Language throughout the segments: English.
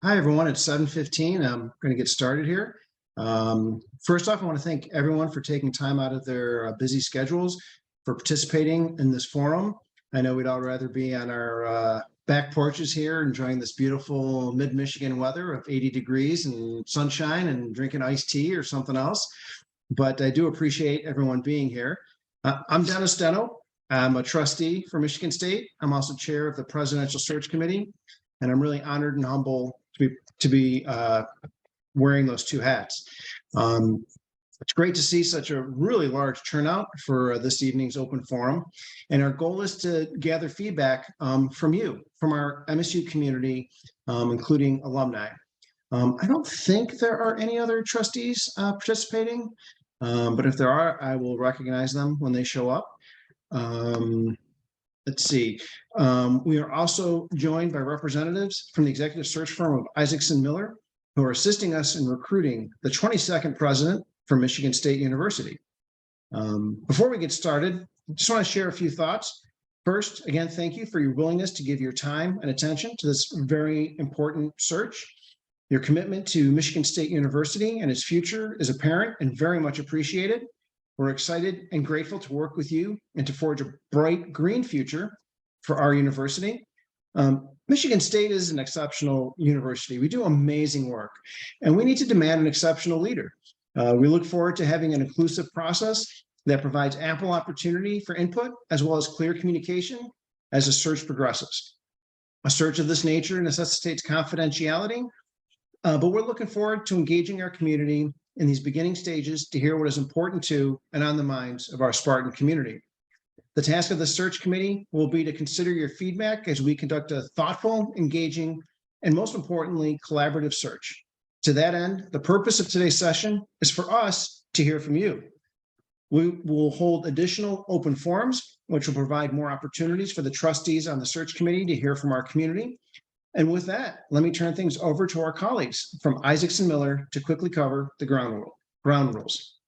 Hi, everyone. It's 7:15. I'm going to get started here. First off, I want to thank everyone for taking time out of their busy schedules for participating in this forum. I know we'd all rather be on our back porches here, enjoying this beautiful mid-Michigan weather of 80 degrees and sunshine and drinking iced tea or something else. But I do appreciate everyone being here. I'm Dennis Deno. I'm a trustee for Michigan State. I'm also chair of the Presidential Search Committee, and I'm really honored and humble to be wearing those two hats. It's great to see such a really large turnout for this evening's open forum. And our goal is to gather feedback from you, from our MSU community, including alumni. I don't think there are any other trustees participating, but if there are, I will recognize them when they show up. Let's see. We are also joined by representatives from the executive search firm of Isaacson Miller, who are assisting us in recruiting the 22nd president for Michigan State University. Before we get started, I just want to share a few thoughts. First, again, thank you for your willingness to give your time and attention to this very important search. Your commitment to Michigan State University and its future is apparent and very much appreciated. We're excited and grateful to work with you and to forge a bright green future for our university. Michigan State is an exceptional university. We do amazing work, and we need to demand an exceptional leader. We look forward to having an inclusive process that provides ample opportunity for input, as well as clear communication as the search progresses. A search of this nature necessitates confidentiality, but we're looking forward to engaging our community in these beginning stages to hear what is important to and on the minds of our Spartan community. The task of the search committee will be to consider your feedback as we conduct a thoughtful, engaging, and most importantly, collaborative search. To that end, the purpose of today's session is for us to hear from you. We will hold additional open forums, which will provide more opportunities for the trustees on the search committee to hear from our community. And with that, let me turn things over to our colleagues from Isaacson Miller to quickly cover the ground rules.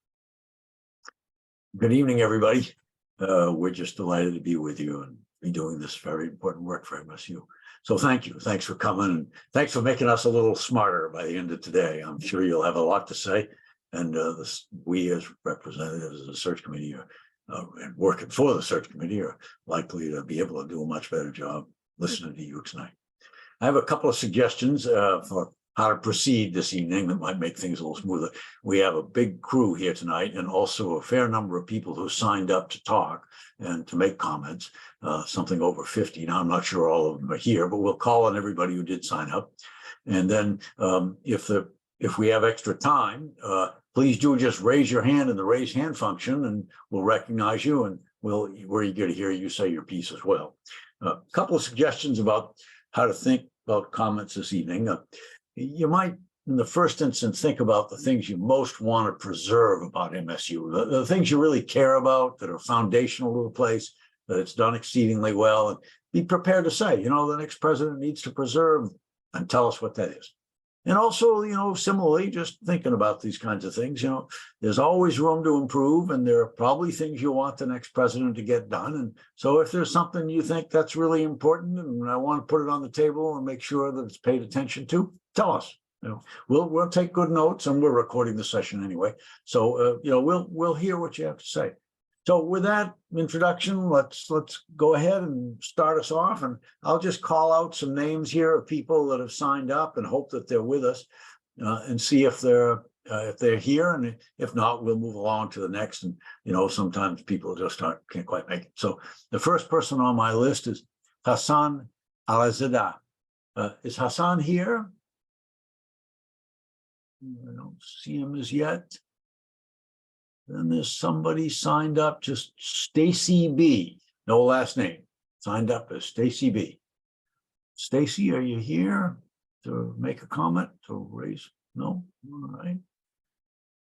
Good evening, everybody. We're just delighted to be with you and be doing this very important work for MSU. So thank you. Thanks for coming, and thanks for making us a little smarter by the end of today. I'm sure you'll have a lot to say. And we as representatives of the search committee and working for the search committee are likely to be able to do a much better job listening to you tonight. I have a couple of suggestions for how to proceed this evening that might make things a little smoother. We have a big crew here tonight, and also a fair number of people who signed up to talk and to make comments, something over 50. Now, I'm not sure all of them are here, but we'll call on everybody who did sign up. And then if we have extra time, please do just raise your hand in the raise hand function, and we'll recognize you, and we're eager to hear you say your piece as well. A couple of suggestions about how to think about comments this evening. You might, in the first instance, think about the things you most want to preserve about MSU, the things you really care about that are foundational to the place, that it's done exceedingly well, and be prepared to say, the next president needs to preserve, and tell us what that is. And also, similarly, just thinking about these kinds of things, there's always room to improve, and there are probably things you want the next president to get done. And so if there's something you think that's really important and I want to put it on the table and make sure that it's paid attention to, tell us. We'll take good notes, and we're recording the session anyway. So, we'll hear what you have to say. So with that introduction, let's go ahead and start us off, and I'll just call out some names here of people that have signed up and hope that they're with us, and see if they're here, and if not, we'll move along to the next. And sometimes people just can't quite make it. So the first person on my list is Hassan Alazada. Is Hassan here? I don't see him as yet. Then there's somebody signed up, just Stacy B. No last name. Signed up as Stacy B. Stacy, are you here to make a comment, to raise? No? All right.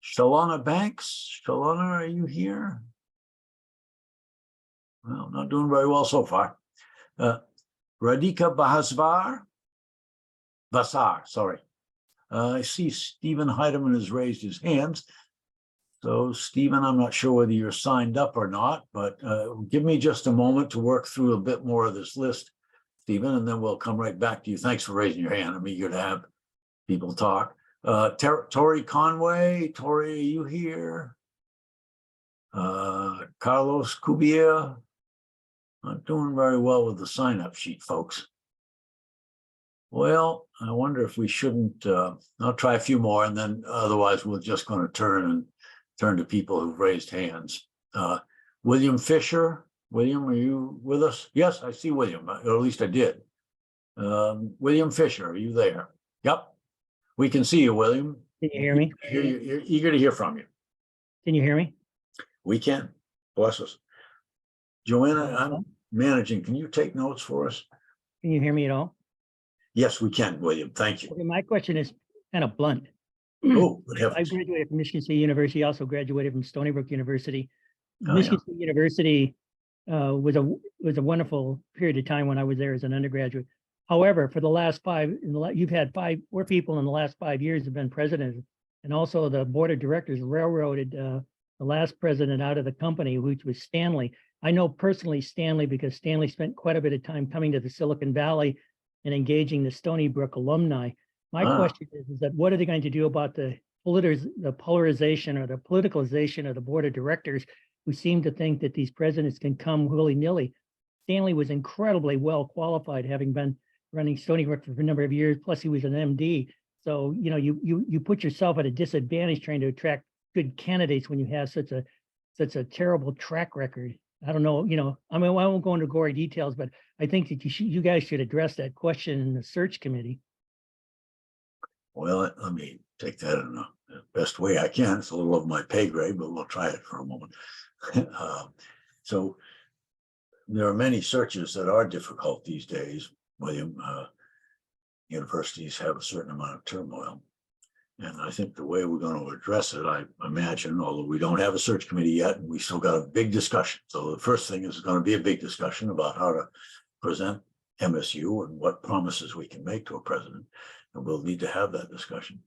Shalana Banks. Shalana, are you here? Well, not doing very well so far. Radhika Basar, sorry. I see Stephen Heidemann has raised his hands. So, Stephen, I'm not sure whether you're signed up or not, but give me just a moment to work through a bit more of this list Stephen, and then we'll come right back to you. Thanks for raising your hand. I'm eager to have people talk. Tori Conway, Tori, are you here? Carlos Cubia. Not doing very well with the sign-up sheet, folks. Well, I wonder if we shouldn't, I'll try a few more, and then otherwise we're just going to turn to people who've raised hands. William Fisher. William, are you with us? Yes, I see William, or at least I did. William Fisher, are you there? Yep. We can see you, William. Can you hear me? You're eager to hear from you. Can you hear me? We can. Bless us. Joanna, I'm managing. Can you take notes for us? Can you hear me at all? Yes, we can, William. Thank you. Okay, my question is kind of blunt. Oh, good I heavens. graduated from Michigan State University, also graduated from Stony Brook University. Oh, Michigan yeah. State University was a wonderful period of time when I was there as an undergraduate. However, for the last you've had 4 people in the last 5 years have been president, and also the board of directors railroaded the last president out of the company, which was Stanley. I know personally Stanley because Stanley spent quite a bit of time coming to the Silicon Valley and engaging the Stony Brook alumni. My question is that what are they going to do about the polarization or the politicalization of the board of directors, who seem to think that these presidents can come willy-nilly? Stanley was incredibly well qualified, having been running Stony Brook for a number of years, plus he was an MD. So, you know, you put yourself at a disadvantage trying to attract good candidates when you have such a terrible track record. I don't know, you know, I mean, I won't go into gory details, but I think that you guys should address that question in the search committee. Well, let me take that in the best way I can. It's a little of my pay grade, but we'll try it for a moment. So there are many searches that are difficult these days, William. Universities have a certain amount of turmoil. And I think the way we're going to address it, I imagine, although we don't have a search committee yet, and we still got a big discussion. So the first thing is going to be a big discussion about how to present MSU and what promises we can make to a president. And we'll need to have that discussion.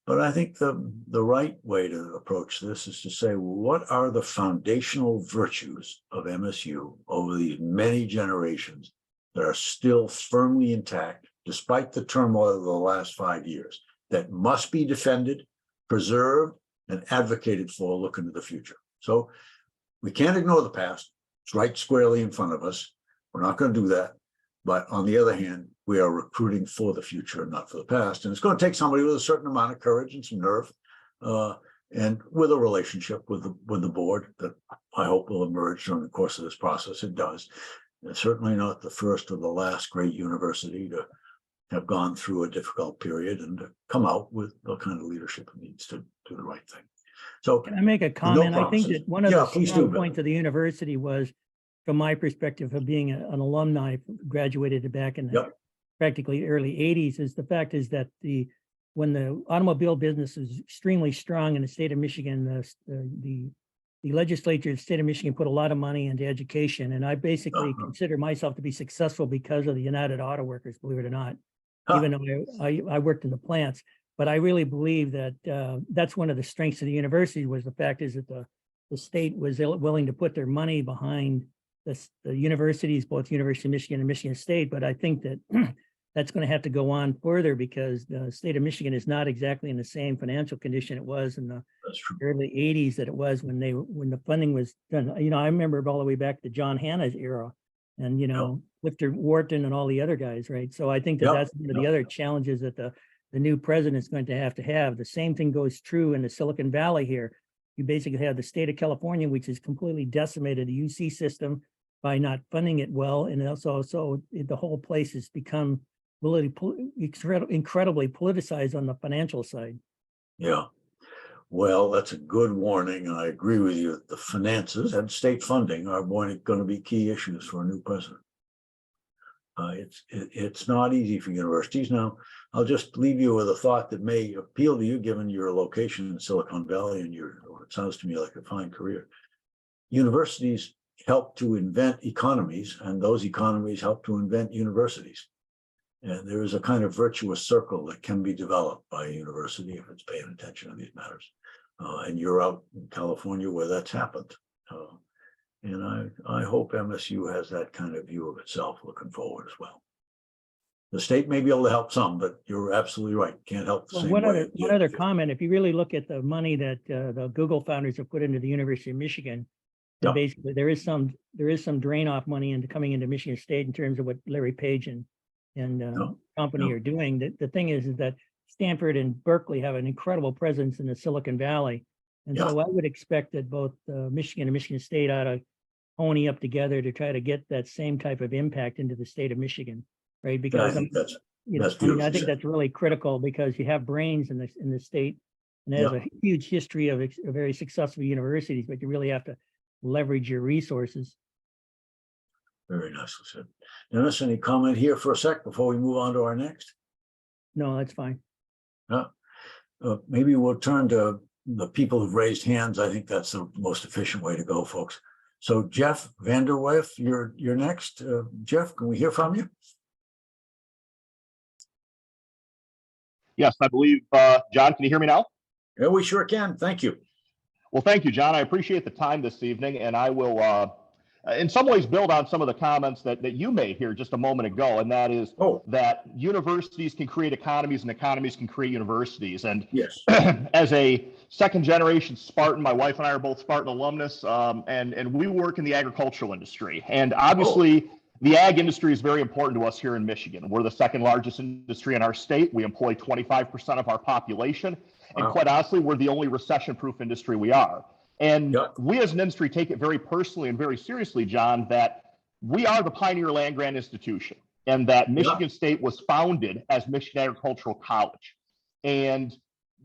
But I think the right way to approach this is to say, well, what are the foundational virtues of MSU over these many generations that are still firmly intact, despite the turmoil of the last 5 years, that must be defended, preserved, and advocated for looking to the future? So we can't ignore the past. It's right squarely in front of us. We're not going to do that. But on the other hand, we are recruiting for the future and not for the past. And it's going to take somebody with a certain amount of courage and some nerve, and with a relationship with the board that I hope will emerge during the course of this process. It does. It's certainly not the first or the last great university to have gone through a difficult period and to come out with the kind of leadership it needs to do the right thing. So Can I make a comment? I think that one of the strong points of the university was, from my perspective of being an alumni, graduated back in the practically early 80s, is the fact is that when the automobile business is extremely strong in the state of Michigan, the legislature of the state of Michigan put a lot of money into education. And I basically consider myself to be successful because of the United Auto Workers, believe it or not, even though I worked in the plants. But I really believe that that's one of the strengths of the university, was the fact is that the state was willing to put their money behind the universities, both University of Michigan and Michigan State. But I think that that's going to have to go on further, because the state of Michigan is not exactly in the same financial condition it was in the early 80s that it was when the funding was done. You know, I remember all the way back to John Hanna's era, and, you know, Lifter Wharton and all the other guys, right? So I think that that's one of the other challenges that the new president is going to have. The same thing goes true in the Silicon Valley here. You basically have the state of California, which has completely decimated the UC system by not funding it well. And also, the whole place has become really incredibly politicized on the financial side. Yeah. Well, that's a good warning. I agree with you that the finances and state funding are going to be key issues for a new president. It's not easy for universities. Now, I'll just leave you with a thought that may appeal to you, given your location in Silicon Valley and it sounds to me like a fine career. Universities help to invent economies, and those economies help to invent universities. And there is a kind of virtuous circle that can be developed by a university if it's paying attention to these matters. And you're out in California where that's happened. And I hope MSU has that kind of view of itself looking forward as well. The state may be able to help some, but you're absolutely right. Can't help the Well, same one way. other comment, if you really look at the money that the Google founders have put into the University of Michigan, then Yeah. basically there is some drain off money into coming into Michigan State in terms of what Larry Page and company Yeah. are doing. The thing is that Stanford and Berkeley have an incredible presence in the Silicon Valley. And so I would expect that both Michigan and Michigan State ought to pony up together to try to get that same type of impact into the state of Michigan, right? Because I think that's I beautiful. think that's really critical because you have brains in the state, and it has a huge history of very successful universities, but you really have to leverage your resources. Very nicely said. Dennis, any comment here for a sec before we move on to our next? No, that's fine. Maybe we'll turn to the people who've raised hands. I think that's the most efficient way to go, folks. So Jeff Vanderwerf, you're next. Jeff, can we hear from you? Yes, I believe, John, can you hear me now? Yeah, we sure can. Thank you. Well, thank you, John. I appreciate the time this evening, and I will, in some ways, build on some of the comments that you made here just a moment ago, and that is that universities can create economies and economies can create universities. And yes, as a second-generation Spartan, my wife and I are both Spartan alumnus, and we work in the agricultural industry. And obviously, the ag industry is very important to us here in Michigan. We're the second largest industry in our state. We employ 25% of our population. And quite honestly, we're the only recession-proof industry we are. And we as an industry take it very personally and very seriously, John, that we are the pioneer land-grant institution and that Michigan State was founded as Michigan Agricultural College. And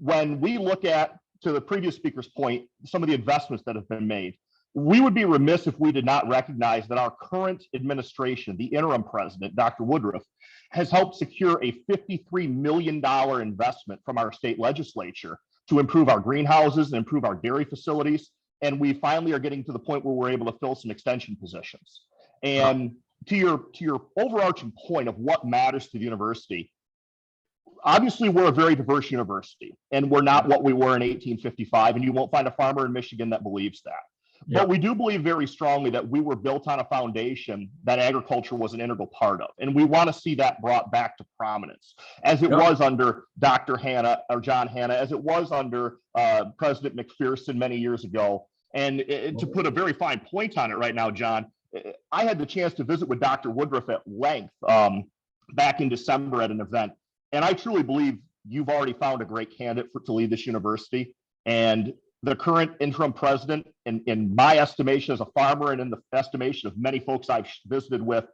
when we look at, to the previous speaker's point, some of the investments that have been made, we would be remiss if we did not recognize that our current administration, the interim president, Dr. Woodruff, has helped secure a $53 million investment from our state legislature to improve our greenhouses and improve our dairy facilities. And we finally are getting to the point where we're able to fill some extension positions. And to your overarching point of what matters to the university, obviously we're a very diverse university and we're not what we were in 1855, and you won't find a farmer in Michigan that believes that. But we do believe very strongly that we were built on a foundation that agriculture was an integral part of. And we want to see that brought back to prominence, as it was under Dr. Hanna or John Hanna, as it was under President McPherson many years ago. And to put a very fine point on it right now, John, I had the chance to visit with Dr. Woodruff at length back in December at an event. And I truly believe you've already found a great candidate to lead this university. And the current interim president, in my estimation as a farmer and in the estimation of many folks I've visited with,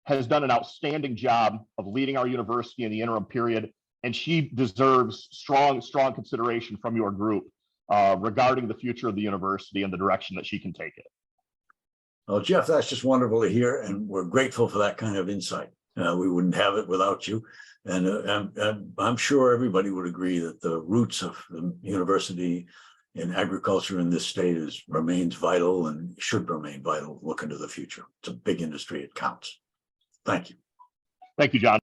has done an outstanding job of leading our university in the interim period. And she deserves strong consideration from your group regarding the future of the university and the direction that she can take it. Well, Jeff, that's just wonderful to hear. And we're grateful for that kind of insight. We wouldn't have it without you. And I'm sure everybody would agree that the roots of the university in agriculture in this state remains vital and should remain vital. Look into the future. It's a big industry. It counts. Thank you. Thank you, John.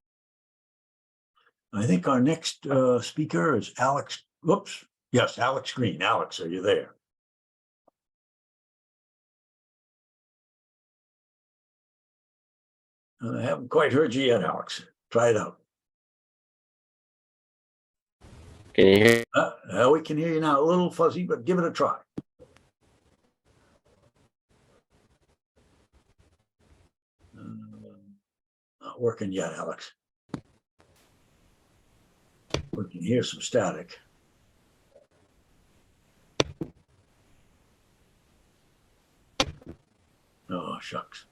I think our next speaker is Alex. Whoops. Yes, Alex Green. Alex, are you there? I haven't quite heard you yet, Alex. Try it out. Can you hear? We can hear you now. A little fuzzy, but give it a try. Not working yet, Alex. We can hear some static. Oh, shucks.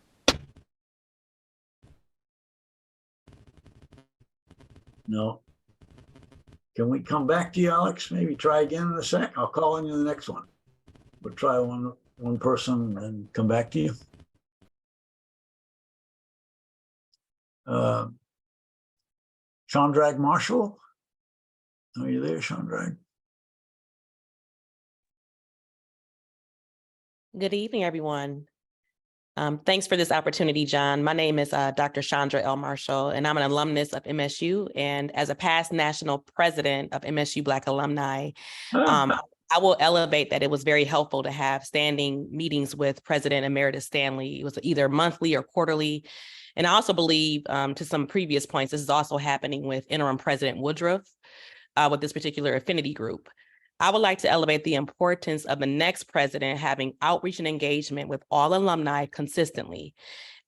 No. Can we come back to you, Alex? Maybe try again in a sec. I'll call on you the next one. We'll try one person and come back to you. Chandrag Marshall, are you there, Chandrag? Good evening, everyone. Thanks for this opportunity, John. My name is Dr. Chandra L. Marshall, and I'm an alumnus of MSU. And as a past national president of MSU Black Alumni, I will elevate that it was very helpful to have standing meetings with President Emeritus Stanley. It was either monthly or quarterly. And I also believe, to some previous points, this is also happening with interim President Woodruff with this particular affinity group. I would like to elevate the importance of the next president having outreach and engagement with all alumni consistently.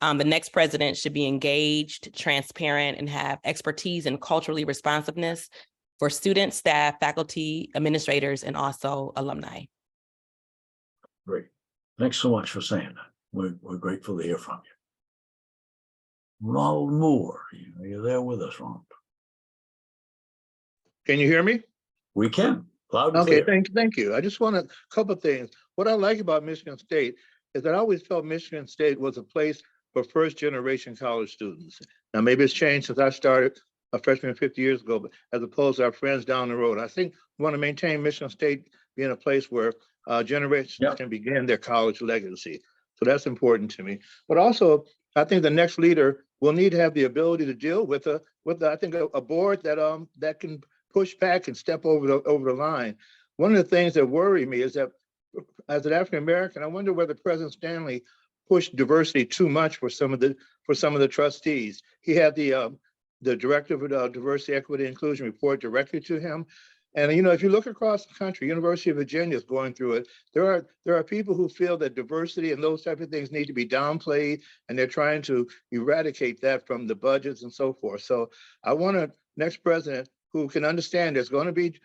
The next president should be engaged, transparent, and have expertise in culturally responsiveness for students, staff, faculty, administrators, and also alumni. Great. Thanks so much for saying that. We're grateful to hear from you. Ronald Moore, are you there with us, Ronald? Can you hear me? We can. Loud and Okay, clear. thank you. I just want a couple of things. What I like about Michigan State is that I always felt Michigan State was a place for first generation college students. Now, maybe it's changed since I started a freshman 50 years ago, but as opposed to our friends down the road. I think we want to maintain Michigan State being a place where generations can begin their college legacy. So that's important to me. But also, I think the next leader will need to have the ability to deal with a board that can push back and step over the line. One of the things that worry me is that as an African American, I wonder whether President Stanley pushed diversity too much for some of the trustees. He had the director of diversity, equity, inclusion report directly to him. And if you look across the country, University of Virginia is going through it. There are people who feel that diversity and those type of things need to be downplayed, and they're trying to eradicate that from the budgets and so forth. So I want a next president who can understand there's going to be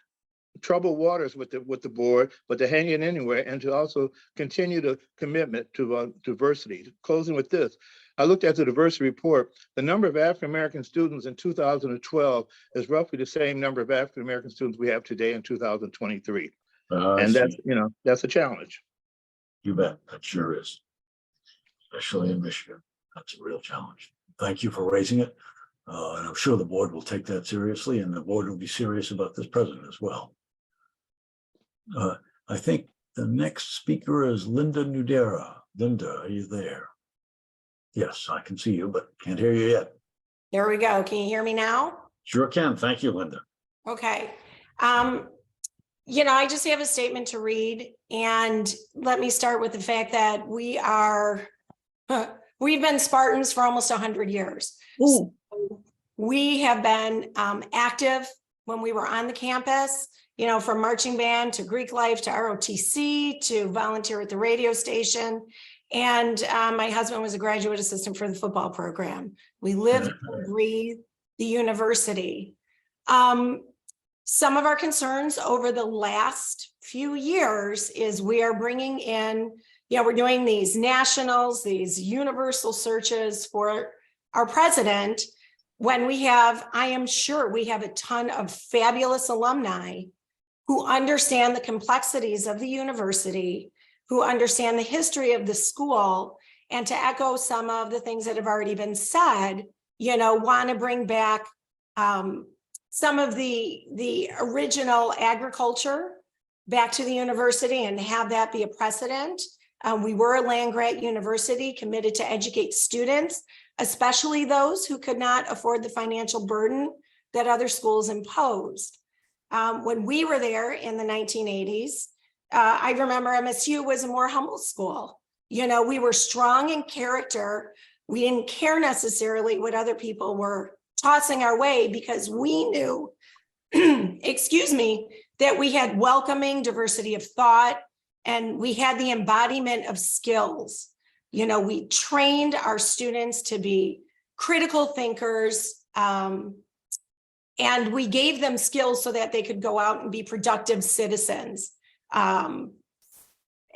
troubled waters with the board, but to hang it anyway, and to also continue the commitment to diversity. Closing with this, I looked at the diversity report. The number of African-American students in 2012 is roughly the same number of African-American students we have today in 2023. And that's a challenge. You bet. That sure is. Especially in Michigan. That's a real challenge. Thank you for raising it. And I'm sure the board will take that seriously, and the board will be serious about this president as well. I think the next speaker is Linda Nudera. Linda, are you there? Yes, I can see you, but can't hear you yet. There we go. Can you hear me now? Sure can. Thank you, Linda. Okay. I just have a statement to read, and let me start with the fact that we've been Spartans for almost 100 years. So we have been active when we were on the campus, from marching band to Greek life to ROTC to volunteer at the radio station. And my husband was a graduate assistant for the football program. We lived and breathed the university. Some of our concerns over the last few years is we are bringing in, we're doing these nationals, these universal searches for our president, when I am sure we have a ton of fabulous alumni who understand the complexities of the university, who understand the history of the school, and to echo some of the things that have already been said, want to bring back some of the original agriculture back to the university and have that be a precedent. We were a land-grant university committed to educate students, especially those who could not afford the financial burden that other schools imposed. When we were there in the 1980s, I remember MSU was a more humble school. We were strong in character. We didn't care necessarily what other people were tossing our way because we knew, that we had welcoming diversity of thought and we had the embodiment of skills. We trained our students to be critical thinkers, and we gave them skills so that they could go out and be productive citizens. And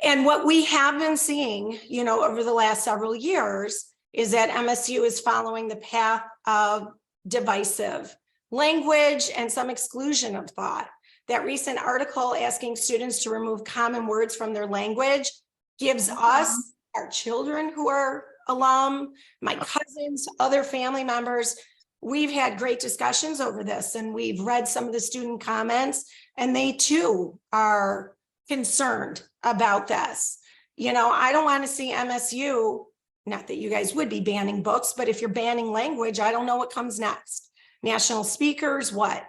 what we have been seeing, over the last several years is that MSU is following the path of divisive language and some exclusion of thought. That recent article asking students to remove common words from their language gives us, our children who are alum, my cousins, other family members, we've had great discussions over this, and we've read some of the student comments, and they too are concerned about this. I don't want to see MSU, not that you guys would be banning books, but if you're banning language, I don't know what comes next. National speakers, what?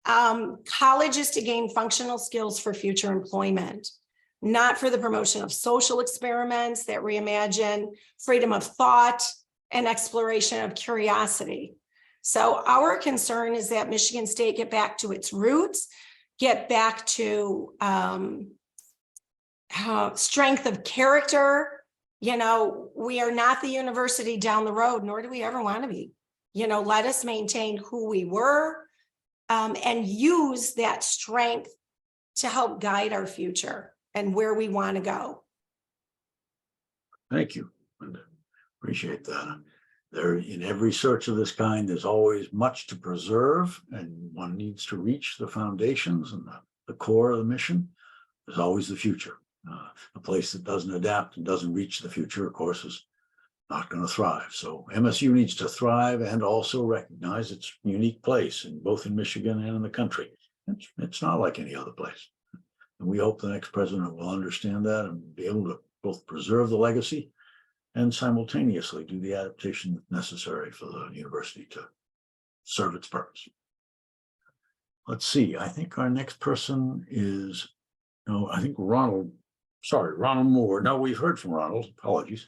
Colleges to gain functional skills for future employment, not for the promotion of social experiments that reimagine freedom of thought and exploration of curiosity. So our concern is that Michigan State get back to its roots, get back to strength of character. You know, we are not the university down the road, nor do we ever want to be. You know, let us maintain who we were and use that strength to help guide our future and where we want to go. Thank you, Linda. Appreciate that. There, in every search of this kind, there's always much to preserve, and one needs to reach the foundations and the core of the mission. There's always the future. A place that doesn't adapt and doesn't reach the future, of course, is not going to thrive. So MSU needs to thrive and also recognize its unique place in both in Michigan and in the country. It's not like any other place. And we hope the next president will understand that and be able to both preserve the legacy and simultaneously do the adaptation necessary for the university to serve its purpose. Let's see, I think our next person is, I think Ronald Moore. No, we've heard from Ronald, apologies.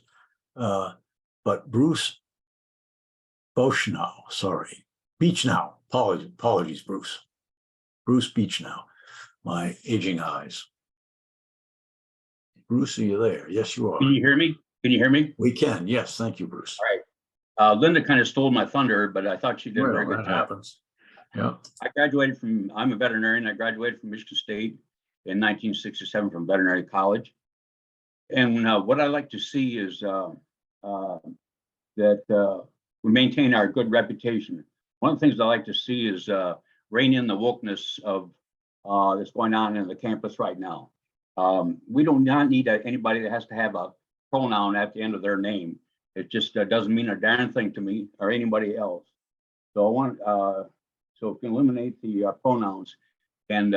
But Bruce Beechnow, apologies, Bruce Beechnow, my aging eyes. Bruce, are you there? Yes, you are. Can you hear me? We can, yes, thank you, Bruce. All right. Linda kind of stole my thunder, but I thought she did a very good that job. happens. Yeah. I'm a veterinarian. I graduated from Michigan State in 1967 from veterinary college. And what I like to see is that we maintain our good reputation. One of the things I like to see is rein in the wokeness of that's going on in the campus right now. We do not need anybody that has to have a pronoun at the end of their name. It just doesn't mean a darn thing to me or anybody else. So I want so we can eliminate the pronouns and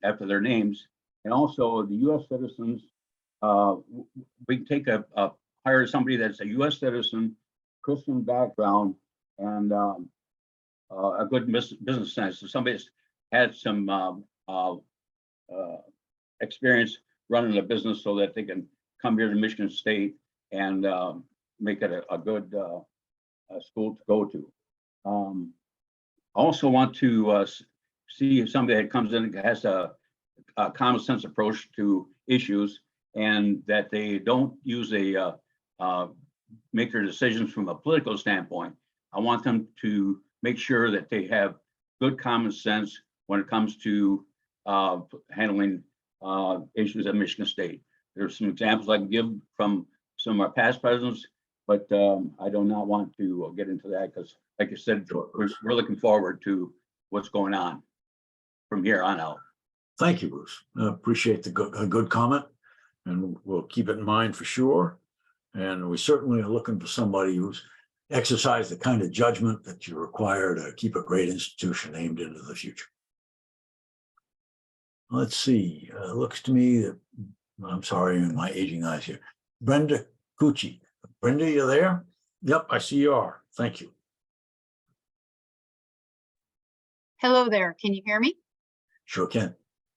after their names, and also the U.S. citizens. We can take hire somebody that's a U.S. citizen, Christian background, and a good business sense. So somebody that's had some experience running a business so that they can come here to Michigan State and make it a good school to go to. I also want to see somebody that comes in and has a common sense approach to issues, and that they don't use make their decisions from a political standpoint. I want them to make sure that they have good common sense when it comes to handling issues at Michigan State. There's some examples I can give from some of our past presidents, but I do not want to get into that because, like I said, we're looking forward to what's going on from here on out. Thank you, Bruce. Appreciate a good comment, and we'll keep it in mind for sure. And we certainly are looking for somebody who's exercised the kind of judgment that you require to keep a great institution aimed into the future. Let's see. Looks to me that, I'm sorry, my aging eyes here. Brenda Cucci. Brenda, you there? Yep, I see you are. Thank you. Hello there. Can you hear me? Sure can.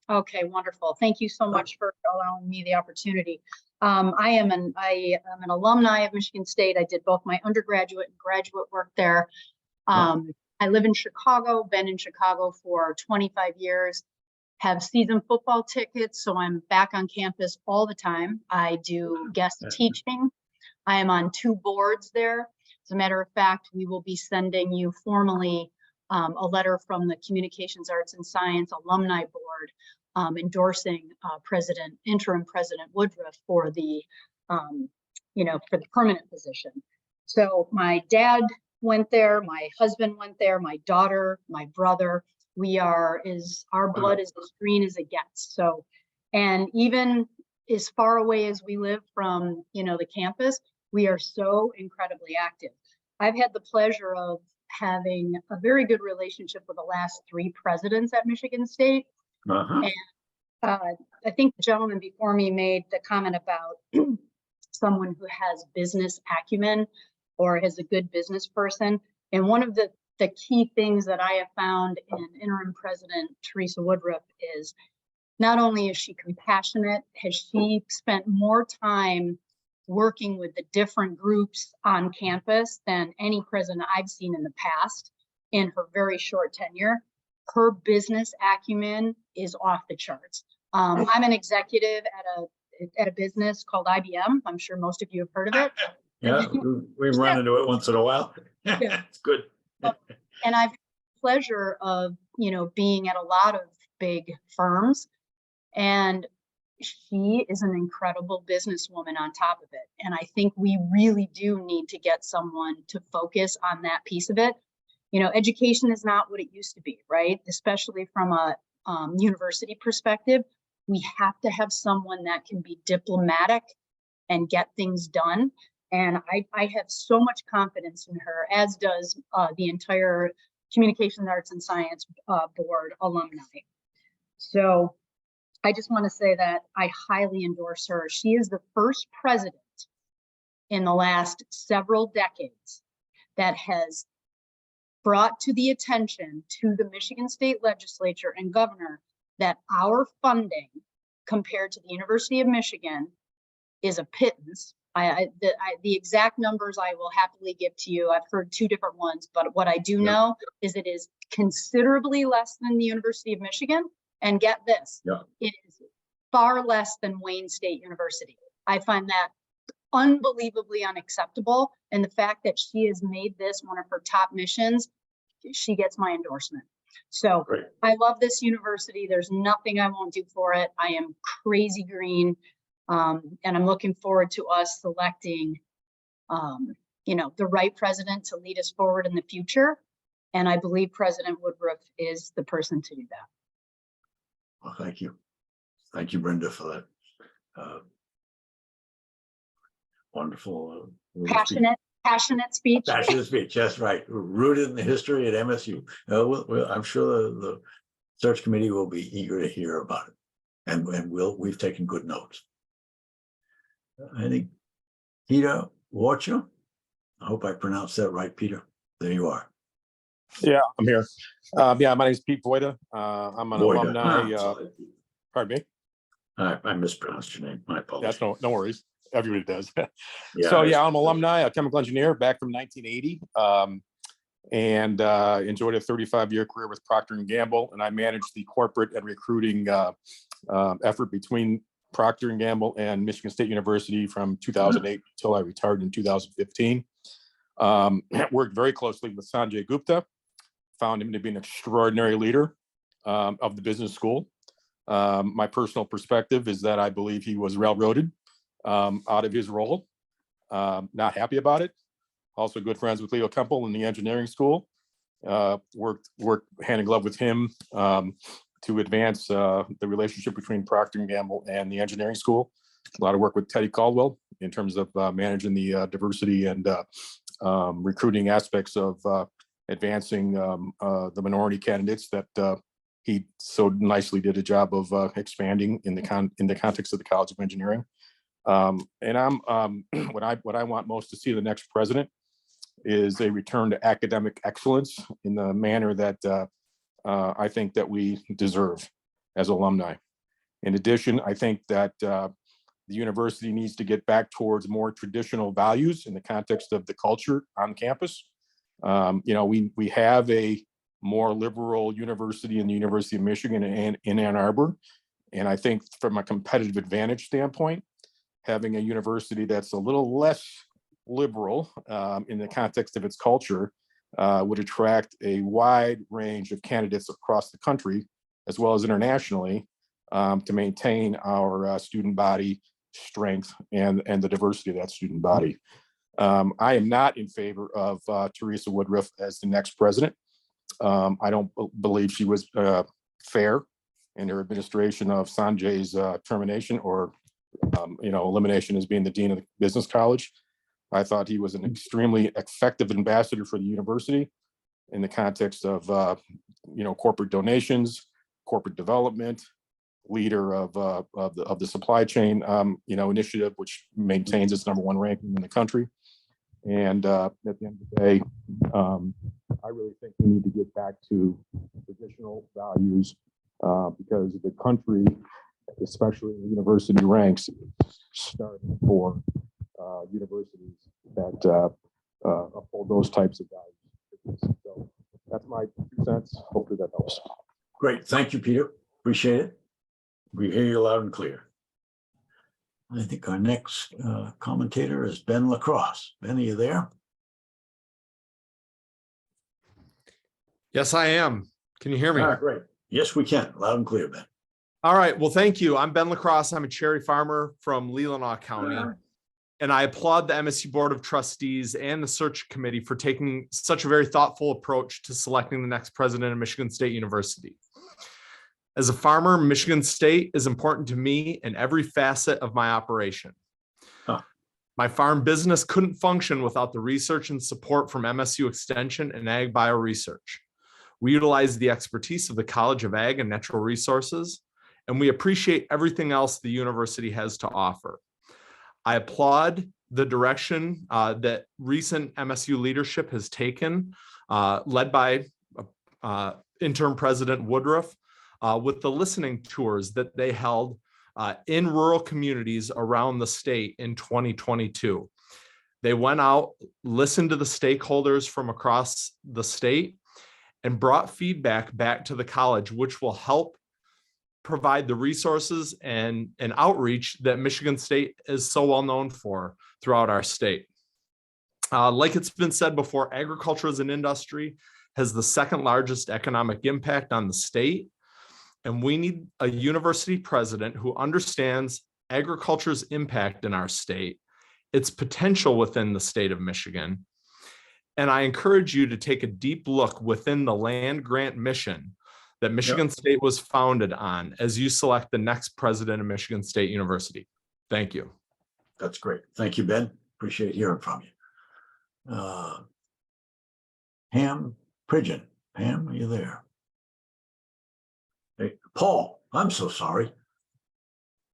Okay, wonderful. Thank you so much for allowing me the opportunity. I am an alumni of Michigan State. I did both my undergraduate and graduate work there. I live in Chicago, been in Chicago for 25 years, have season football tickets, so I'm back on campus all the time. I do guest teaching. I am on 2 boards there. As a matter of fact, we will be sending you formally a letter from the Communications Arts and Science Alumni Board endorsing interim President Woodruff for the, for the permanent position. So my dad went there, my husband went there, my daughter, my brother. Our blood is as green as it gets. So, and even as far away as we live from, the campus, we are so incredibly active. I've had the pleasure of having a very good relationship with the last 3 presidents at Michigan State. And I think the gentleman before me made the comment about someone who has business acumen or is a good business person. And one of the key things that I have found in interim President Teresa Woodruff is not only is she compassionate, has she spent more time working with the different groups on campus than any president I've seen in the past in her very short tenure. Her business acumen is off the charts. I'm an executive at a business called IBM. I'm sure most of you have heard of it. Yeah, we run into it once in a while. Yeah. It's good. And I've had the pleasure of, being at a lot of big firms, and she is an incredible businesswoman on top of it. And I think we really do need to get someone to focus on that piece of it. Education is not what it used to be, right? Especially from a university perspective, we have to have someone that can be diplomatic and get things done. And I have so much confidence in her, as does the entire Communication Arts and Science Board alumni. So I just want to say that I highly endorse her. She is the first president in the last several decades that has brought to the attention to the Michigan State Legislature and governor that our funding compared to the University of Michigan is a pittance. The exact numbers I will happily give to you. I've heard two different ones, but what I do know is it is considerably less than the University of Michigan. And get this, it is far less than Wayne State University. I find that unbelievably unacceptable. And the fact that she has made this one of her top missions, she gets my endorsement. So great. I love this university. There's nothing I won't do for it. I am crazy green. And I'm looking forward to us selecting, the right president to lead us forward in the future. And I believe President Woodruff is the person to do that. Well, thank you. Thank you, Brenda, for that wonderful, passionate speech. Passionate speech, that's right. Rooted in the history at MSU. I'm sure the search committee will be eager to hear about it. And we've taken good notes. I think Peter Warcher. I hope I pronounced that right, Peter. There you are. Yeah, I'm here. My name is Pete Voida. I'm an alumni. Pardon me? I mispronounced your name. My apologies. That's no worries. Everybody does. So I'm an alumni, a chemical engineer back from 1980, and enjoyed a 35-year career with Procter & Gamble, and I managed the corporate and recruiting effort between Procter & Gamble and Michigan State University from 2008 until I retired in 2015. Worked very closely with Sanjay Gupta, found him to be an extraordinary leader of the business school. My personal perspective is that I believe he was railroaded out of his role. Not happy about it. Also good friends with Leo Kempel in the engineering school. Worked hand in glove with him to advance the relationship between Procter & Gamble and the engineering school. A lot of work with Teddy Caldwell in terms of managing the diversity and recruiting aspects of advancing the minority candidates that he so nicely did a job of expanding in the context of the College of Engineering. And I'm what I want most to see the next president is a return to academic excellence in the manner that I think that we deserve as alumni. In addition, I think that the university needs to get back towards more traditional values in the context of the culture on campus. We have a more liberal university in the University of Michigan and in Ann Arbor. And I think from a competitive advantage standpoint, having a university that's a little less liberal in the context of its culture would attract a wide range of candidates across the country, as well as internationally, to maintain our student body strength and the diversity of that student body. I am not in favor of Teresa Woodruff as the next president. I don't believe she was fair in her administration of Sanjay's termination or elimination as being the dean of the business college. I thought he was an extremely effective ambassador for the university in the context of corporate donations, corporate development, leader of the supply chain initiative, which maintains its #1 ranking in the country. And at the end of the day, I really think we need to get back to traditional values because the country, especially in the university ranks, starting for universities that uphold those types of values. So that's my 2 cents. Hopefully that helps. Great. Thank you, Peter. Appreciate it. We hear you loud and clear. I think our next commentator is Ben Lacrosse. Ben, are you there? Yes, I am. Can you hear me? All right, great. Yes, we can. Loud and clear, Ben. All right. Well, thank you. I'm Ben Lacrosse. I'm a cherry farmer from Leelanau County. And I applaud the MSU Board of Trustees and the search committee for taking such a very thoughtful approach to selecting the next president of Michigan State University. As a farmer, Michigan State is important to me in every facet of my operation. My farm business couldn't function without the research and support from MSU Extension and Ag Bio Research. We utilize the expertise of the College of Ag and Natural Resources, and we appreciate everything else the university has to offer. I applaud the direction that recent MSU leadership has taken, led by interim President Woodruff, with the listening tours that they held in rural communities around the state in 2022. They went out, listened to the stakeholders from across the state, and brought feedback back to the college, which will help provide the resources and outreach that Michigan State is so well known for throughout our state. Like it's been said before, agriculture as an industry has the second largest economic impact on the state. And we need a university president who understands agriculture's impact in our state, its potential within the state of Michigan. And I encourage you to take a deep look within the land grant mission that Michigan State was founded on as you select the next president of Michigan State University. Thank you. That's great. Thank you, Ben. Appreciate hearing from you. Pam Pridgeon. Pam, are you there? Hey, Paul, I'm so sorry.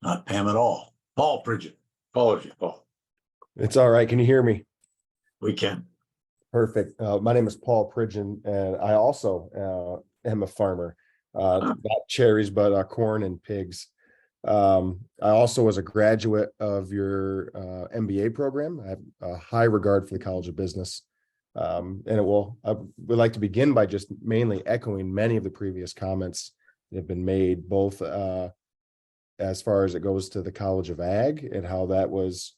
Not Pam at all. Paul Pridgeon. Apologies, Paul. It's all right. Can you hear me? We can. Perfect. My name is Paul Pridgeon, and I also am a farmer. Not cherries, but corn and pigs. I also was a graduate of your MBA program. I have a high regard for the College of Business. I would like to begin by just mainly echoing many of the previous comments that have been made, both as far as it goes to the College of Ag and how that was,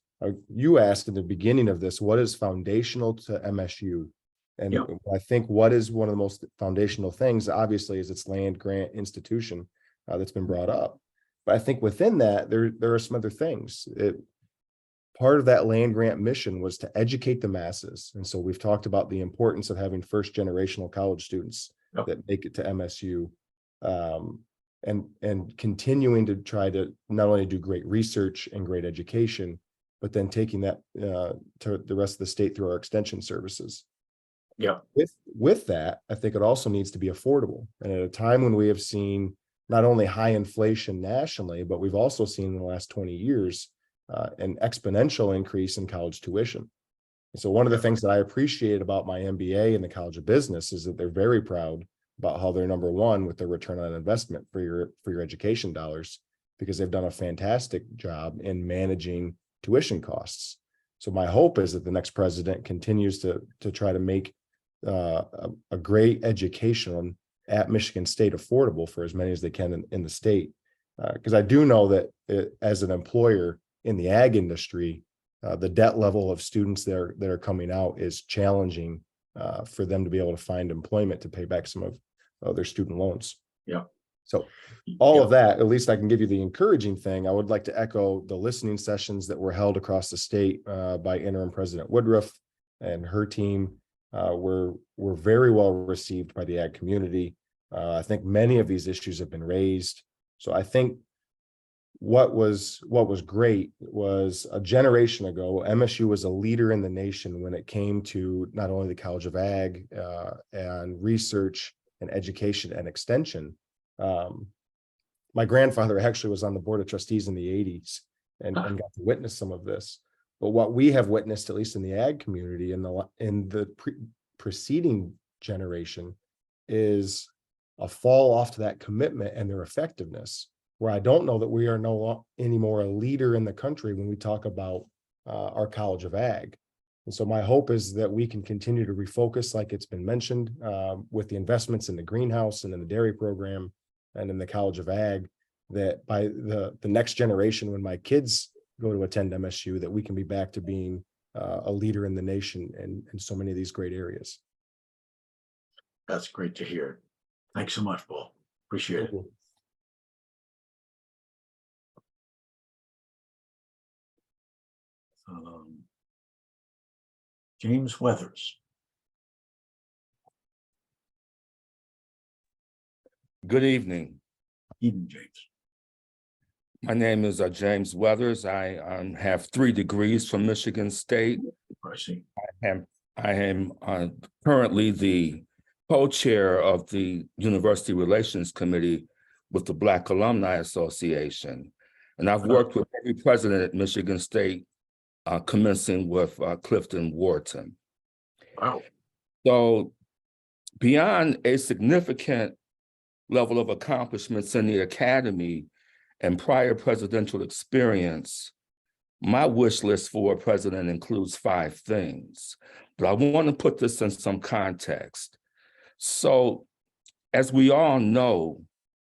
you asked in the beginning of this, what is foundational to MSU? And I think what is one of the most foundational things, obviously, is its land grant institution that's been brought up. But I think within that, there are some other things. Part of that land grant mission was to educate the masses. And so we've talked about the importance of having first generational college students that make it to MSU, and continuing to try to not only do great research and great education, but then taking that to the rest of the state through our extension services. With that, I think it also needs to be affordable. And at a time when we have seen not only high inflation nationally, but we've also seen in the last 20 years an exponential increase in college tuition. And so one of the things that I appreciate about my MBA in the College of Business is that they're very proud about how they're number one with their return on investment for your education dollars, because they've done a fantastic job in managing tuition costs. So my hope is that the next president continues to try to make a great education at Michigan State affordable for as many as they can in the state. Because I do know that as an employer in the ag industry, the debt level of students that are coming out is challenging for them to be able to find employment to pay back some of their student loans. So all of that, at least I can give you the encouraging thing. I would like to echo the listening sessions that were held across the state by interim President Woodruff and her team. Were very well received by the ag community. I think many of these issues have been raised. So I think what was great was a generation ago, MSU was a leader in the nation when it came to not only the College of Ag and research and education and extension. My grandfather actually was on the board of trustees in the 80s and got to witness some of this. But what we have witnessed, at least in the ag community in the preceding generation, is a fall off to that commitment and their effectiveness, where I don't know that we are anymore a leader in the country when we talk about our College of Ag. And so my hope is that we can continue to refocus, like it's been mentioned, with the investments in the greenhouse and in the dairy program and in the College of Ag, that by the next generation, when my kids go to attend MSU, that we can be back to being a leader in the nation in so many of these great areas. That's great to hear. Thanks so much, Paul. Appreciate it. James Weathers. Good evening. Evening, James. My name is James Weathers. I have 3 degrees from Michigan State. I see. I am currently the co-chair of the University Relations Committee with the Black Alumni Association. And I've worked with every president at Michigan State, commencing with Clifton Wharton. Wow. So beyond a significant level of accomplishments in the academy and prior presidential experience, my wish list for a president includes 5 things, but I want to put this in some context. So, as we all know,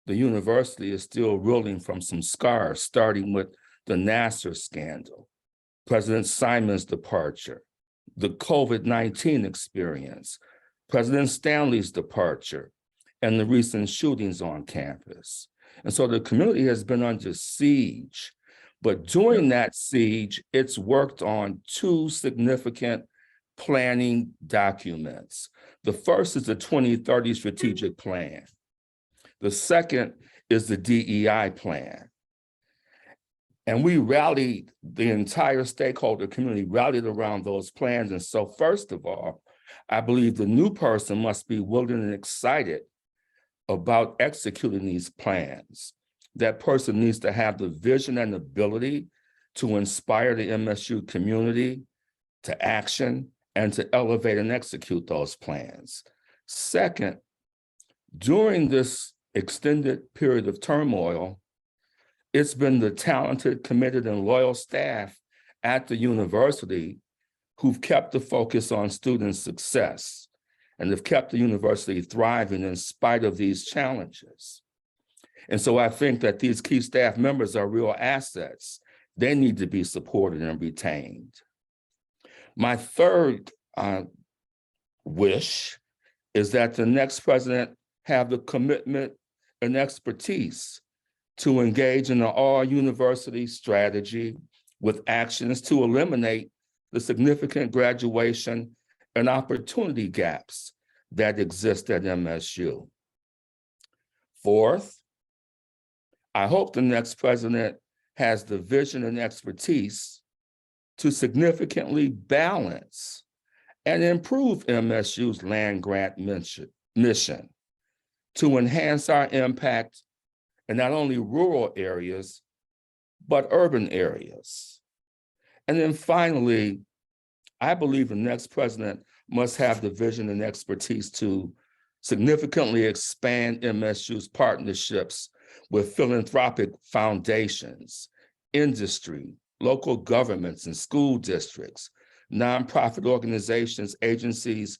the university is still reeling from some scars, starting with the Nassar scandal, President Simon's departure, the COVID-19 experience, President Stanley's departure, and the recent shootings on campus. And so the community has been under siege. But during that siege, it's worked on 2 significant planning documents. The first is the 2030 strategic plan. The second is the DEI plan. And we rallied, the entire stakeholder community rallied around those plans. And so first of all, I believe the new person must be willing and excited about executing these plans. That person needs to have the vision and ability to inspire the MSU community to action and to elevate and execute those plans. Second, during this extended period of turmoil, it's been the talented, committed, and loyal staff at the university who've kept the focus on student success and have kept the university thriving in spite of these challenges. And so I think that these key staff members are real assets. They need to be supported and retained. My third wish is that the next president have the commitment and expertise to engage in an all-university strategy with actions to eliminate the significant graduation and opportunity gaps that exist at MSU. Fourth, I hope the next president has the vision and expertise to significantly balance and improve MSU's land grant mission to enhance our impact in not only rural areas, but urban areas. And then finally, I believe the next president must have the vision and expertise to significantly expand MSU's partnerships with philanthropic foundations, industry, local governments and school districts, nonprofit organizations, agencies,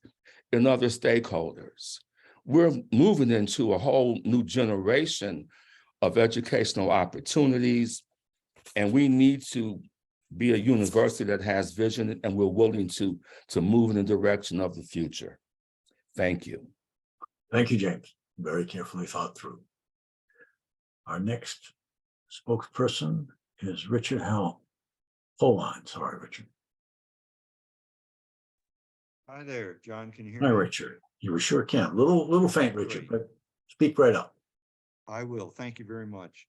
and other stakeholders. We're moving into a whole new generation of educational opportunities, and we need to be a university that has vision, and we're willing to move in the direction of the future. Thank you. Thank you, James. Very carefully thought through. Our next spokesperson is Richard Hell. Hold on, sorry, Richard. Hi there, John, can you hear me? Hi, Richard. You sure can. Little faint, Richard, but speak right up. I will, thank you very much.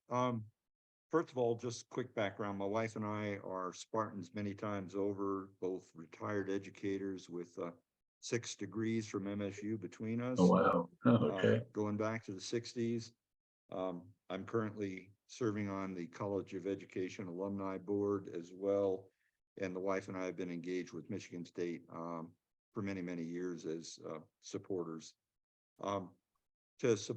First of all, just quick background. My wife and I are Spartans many times over, both retired educators with 6 degrees from MSU between us. Oh, wow. Oh, okay. Going back to the 60s. I'm currently serving on the College of Education Alumni Board as well. And the wife and I have been engaged with Michigan State for many, many years as supporters. To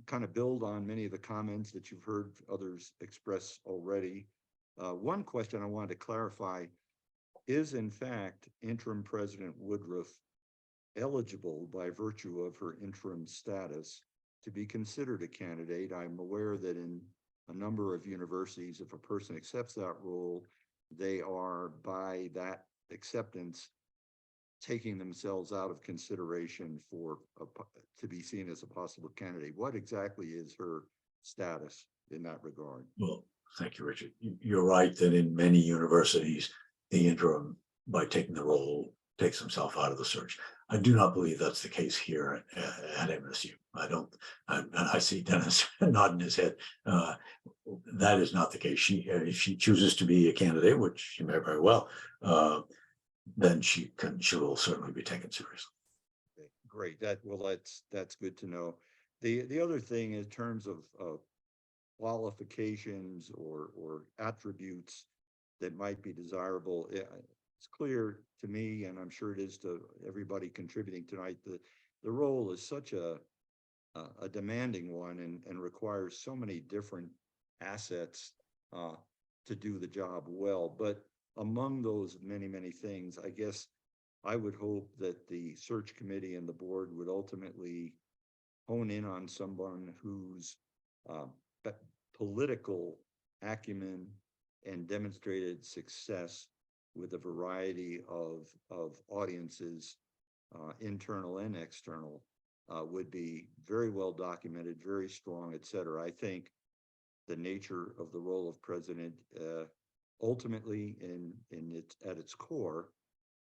kind of build on many of the comments that you've heard others express already. One question I wanted to clarify, is in fact interim President Woodruff eligible by virtue of her interim status to be considered a candidate? I'm aware that in a number of universities, if a person accepts that role, they are by that acceptance taking themselves out of consideration for to be seen as a possible candidate. What exactly is her status in that regard? Well, thank you, Richard. You're right that in many universities, the interim, by taking the role, takes himself out of the search. I do not believe that's the case here at MSU. I see Dennis nodding his head. That is not the case. If she chooses to be a candidate, which she may very well, then she will certainly be taken seriously. Okay, great. That's good to know. The other thing in terms of qualifications or attributes that might be desirable, it's clear to me, and I'm sure it is to everybody contributing tonight, that the role is such a demanding one and requires so many different assets to do the job well. But among those many things, I guess I would hope that the search committee and the board would ultimately hone in on someone whose political acumen and demonstrated success with a variety of audiences, internal and external, would be very well documented, very strong, et cetera. I think the nature of the role of president ultimately at its core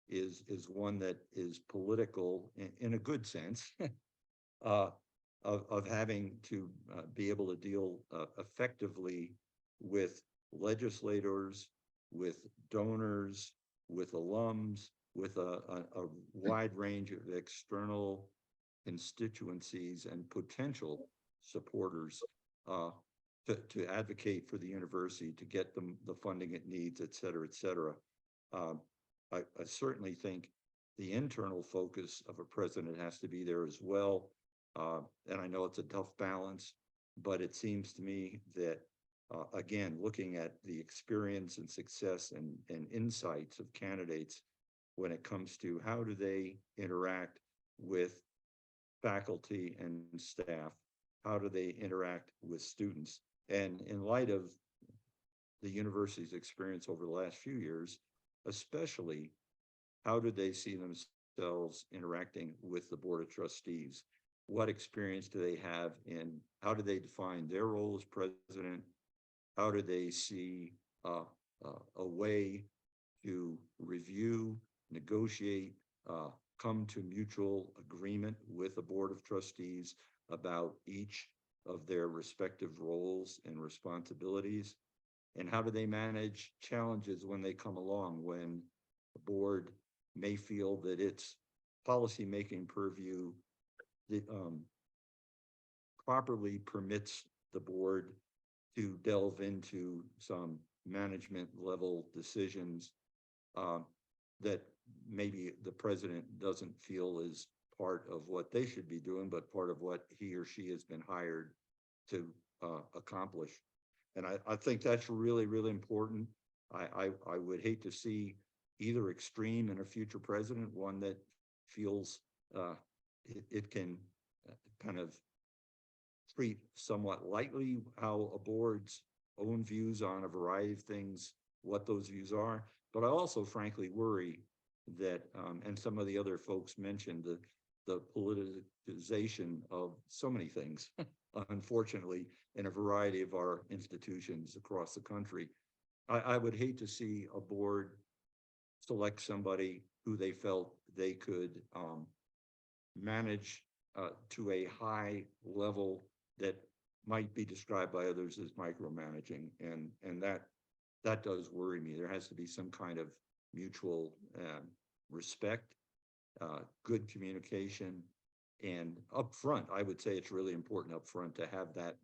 is one that is political in a good sense, of having to be able to deal effectively with legislators, with donors, with alums, with a wide range of external constituencies and potential supporters to advocate for the university, to get them the funding it needs, et cetera, et cetera. I certainly think the internal focus of a president has to be there as well. And I know it's a tough balance, but it seems to me that, again, looking at the experience and success and insights of candidates when it comes to how do they interact with faculty and staff, how do they interact with students, and in light of the university's experience over the last few years, especially, how do they see themselves interacting with the Board of Trustees? What experience do they have in how do they define their role as president? How do they see a way to review, negotiate, come to mutual agreement with the Board of Trustees about each of their respective roles and responsibilities? And how do they manage challenges when they come along, when the board may feel that its policymaking purview properly permits the board to delve into some management level decisions that maybe the president doesn't feel is part of what they should be doing, but part of what he or she has been hired to accomplish. And I think that's really, really important. I would hate to see either extreme in a future president, one that feels it can kind of treat somewhat lightly how a board's own views on a variety of things, what those views are. But I also frankly worry that, and some of the other folks mentioned, the politicization of so many things, unfortunately, in a variety of our institutions across the country. I would hate to see a board select somebody who they felt they could manage to a high level that might be described by others as micromanaging, and that does worry me. There has to be some kind of mutual respect, good communication, and upfront. I would say it's really important upfront to have that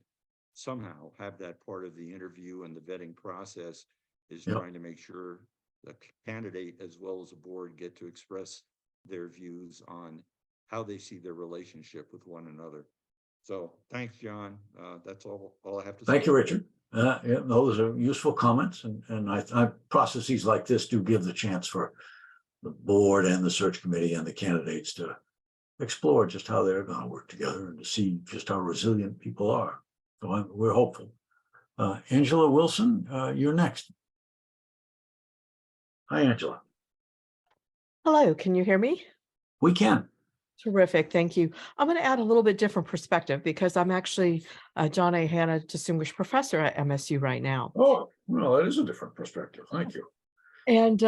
somehow have that part of the interview and the vetting process is trying to make sure the candidate as well as the board get to express their views on how they see their relationship with one another. So thanks, John. That's all I have to say. Thank you, Richard. Yeah, those are useful comments, and I processes like this do give the chance for the board and the search committee and the candidates to explore just how they're going to work together and to see just how resilient people are. So we're hopeful. Angela Wilson, you're next. Hi, Angela. Hello, can you hear me? We can. Terrific, thank you. I'm going to add a little bit different perspective because I'm actually John A. Hanna Distinguished Professor at MSU right now. Oh, well, that is a different perspective. Thank you. And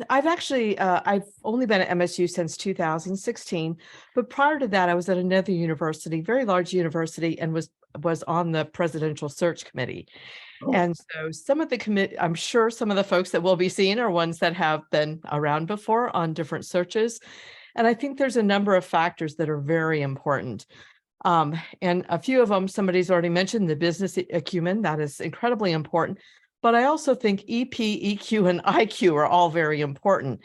I've only been at MSU since 2016, but prior to that, I was at another university, very large university, and was on the presidential search committee. Oh. And so some of the committee, I'm sure some of the folks that we'll be seeing are ones that have been around before on different searches. And I think there's a number of factors that are very important. And a few of them, somebody's already mentioned the business acumen, that is incredibly important. But I also think EP, EQ, and IQ are all very important.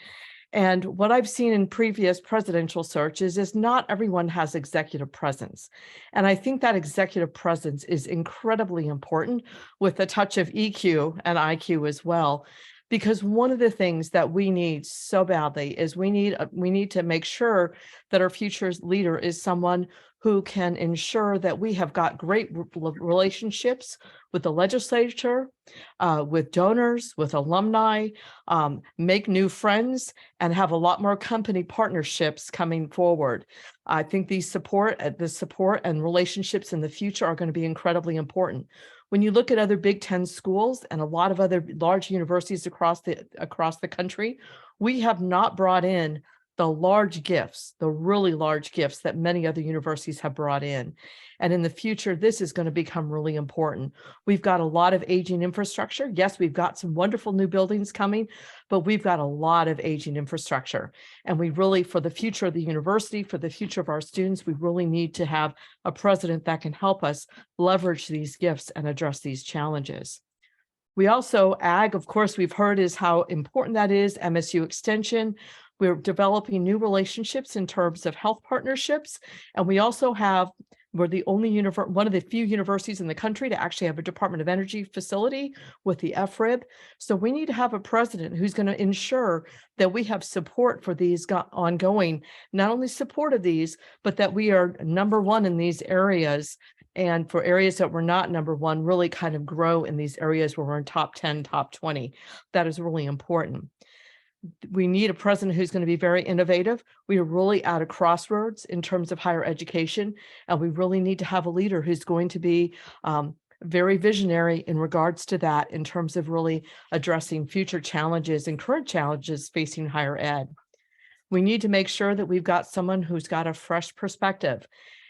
And what I've seen in previous presidential searches is not everyone has executive presence. And I think that executive presence is incredibly important with a touch of EQ and IQ as well. Because one of the things that we need so badly is we need to make sure that our future leader is someone who can ensure that we have got great relationships with the legislature, with donors, with alumni, make new friends, and have a lot more company partnerships coming forward. I think the support and relationships in the future are going to be incredibly important. When you look at other Big Ten schools and a lot of other large universities across the country, we have not brought in the large gifts, the really large gifts that many other universities have brought in. And in the future, this is going to become really important. We've got a lot of aging infrastructure. Yes, we've got some wonderful new buildings coming, but we've got a lot of aging infrastructure. And we really, for the future of the university, for the future of our students, we really need to have a president that can help us leverage these gifts and address these challenges. We also, ag, of course, we've heard is how important that is, MSU Extension. We're developing new relationships in terms of health partnerships. And we also we're the only one of the few universities in the country to actually have a Department of Energy facility with the FRIB. So we need to have a president who's going to ensure that we have support for these ongoing, not only support of these, but that we are number one in these areas. And for areas that we're not number one, really kind of grow in these areas where we're in top 10, top 20. That is really important. We need a president who's going to be very innovative. We are really at a crossroads in terms of higher education, and we really need to have a leader who's going to be very visionary in regards to that in terms of really addressing future challenges and current challenges facing higher ed. We need to make sure that we've got someone who's got a fresh perspective.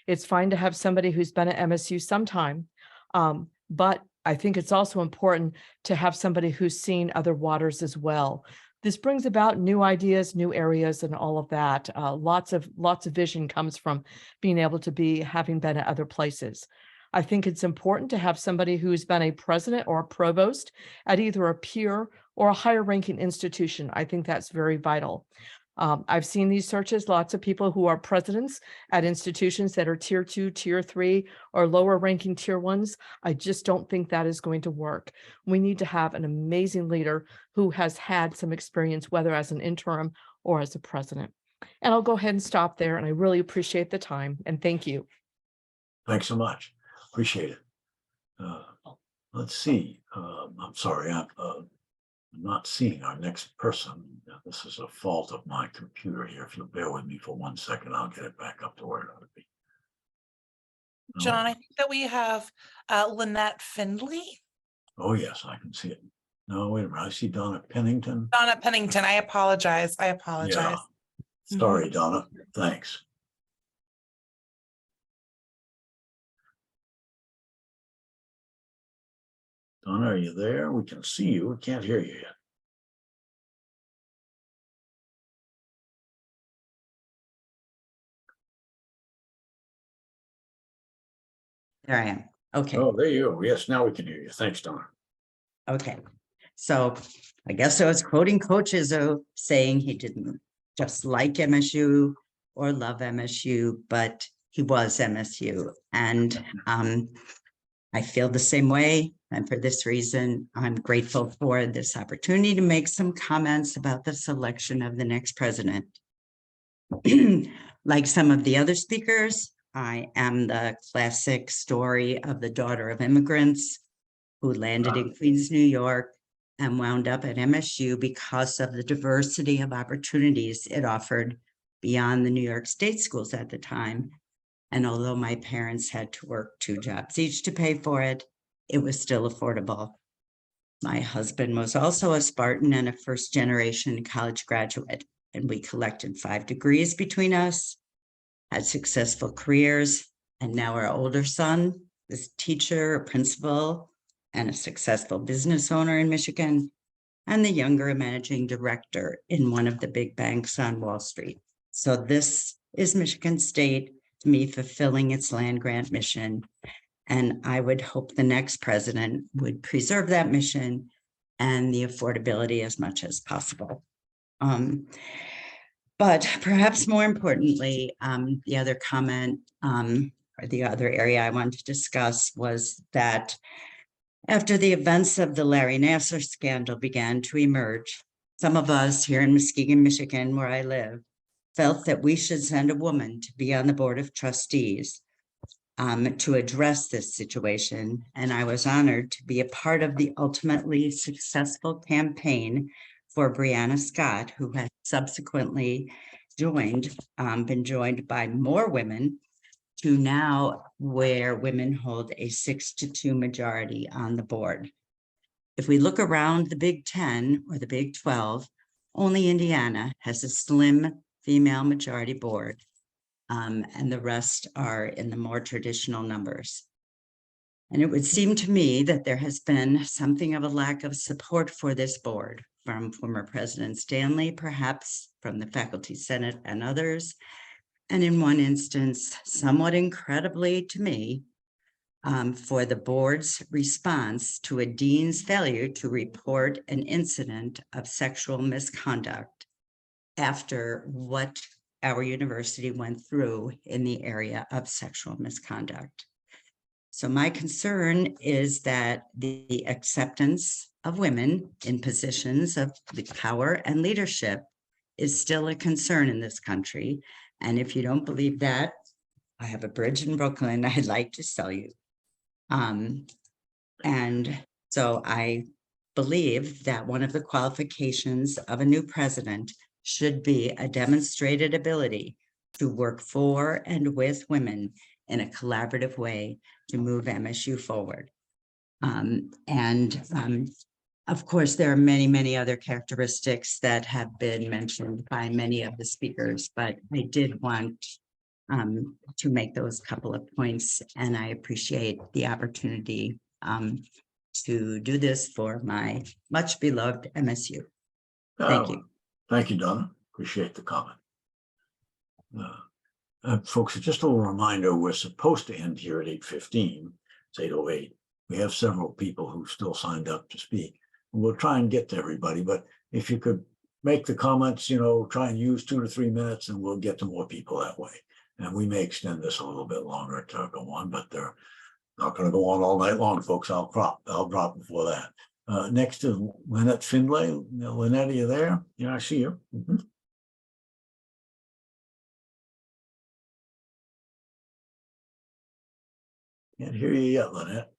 It's fine to have somebody who's been at MSU sometime, but I think it's also important to have somebody who's seen other waters as well. This brings about new ideas, new areas, and all of that. Lots of vision comes from being able to having been at other places. I think it's important to have somebody who's been a president or a provost at either a peer or a higher ranking institution. I think that's very vital. I've seen these searches, lots of people who are presidents at institutions that are tier 2, tier 3, or lower ranking tier 1s. I just don't think that is going to work. We need to have an amazing leader who has had some experience, whether as an interim or as a president. And I'll go ahead and stop there. And I really appreciate the time. And thank you. Thanks so much. Appreciate it. Let's see. I'm sorry. I'm not seeing our next person. This is a fault of my computer here. If you'll bear with me for 1 second, I'll get it back up to where it ought to be. John, I think that we have Lynette Findley. Oh, yes, I can see it. No, wait a minute. I see Donna Pennington. Donna Pennington. I apologize. Yeah. Sorry, Donna. Thanks. Donna, are you there? We can see you. We can't hear you yet. There I am. Okay. Oh, there you go. Yes, now we can hear you. Thanks, Donna. Okay. So I guess I was quoting Coach Izzo saying he didn't just like MSU or love MSU, but he was MSU. And I feel the same way, and for this reason, I'm grateful for this opportunity to make some comments about the selection of the next president. Like some of the other speakers, I am the classic story of the daughter of immigrants who landed in Queens, New York, and wound up at MSU because of the diversity of opportunities it offered beyond the New York State schools at the time. And although my parents had to work 2 jobs each to pay for it, it was still affordable. My husband was also a Spartan and a first-generation college graduate, and we collected 5 degrees between us, had successful careers, and now our older son is a teacher, a principal, and a successful business owner in Michigan, and the younger a managing director in one of the big banks on Wall Street. So this is Michigan State, to me, fulfilling its land grant mission. And I would hope the next president would preserve that mission and the affordability as much as possible. But perhaps more importantly, the other comment or the other area I wanted to discuss was that after the events of the Larry Nassar scandal began to emerge, some of us here in Muskegon, Michigan, where I live, felt that we should send a woman to be on the board of trustees to address this situation. And I was honored to be a part of the ultimately successful campaign for Brianna Scott, who has subsequently been joined by more women to now where women hold a 6-2 majority on the board. If we look around the Big 10 or the Big 12, only Indiana has a slim female majority board, and the rest are in the more traditional numbers. And it would seem to me that there has been something of a lack of support for this board from former President Stanley, perhaps from the Faculty Senate and others, and in one instance, somewhat incredibly to me, for the board's response to a dean's failure to report an incident of sexual misconduct after what our university went through in the area of sexual misconduct. So my concern is that the acceptance of women in positions of power and leadership is still a concern in this country. And if you don't believe that, I have a bridge in Brooklyn I'd like to sell you. And so I believe that one of the qualifications of a new president should be a demonstrated ability to work for and with women in a collaborative way to move MSU forward. Of course, there are many, many other characteristics that have been mentioned by many of the speakers, but I did want to make those couple of points, and I appreciate the opportunity to do this for my much beloved MSU. Thank you. Thank you, Donna. Appreciate the comment. Folks, just a little reminder, we're supposed to end here at 8:15. It's 8:08. We have several people who still signed up to speak. We'll try and get to everybody, but if you could make the comments, try and use 2 to 3 minutes and we'll get to more people that way. And we may extend this a little bit longer to go on, but they're not going to go on all night long, folks. I'll drop before that. Next is Lynette Findlay. Lynette, are you there? Yeah, I see you. Can't hear you yet, Lynette.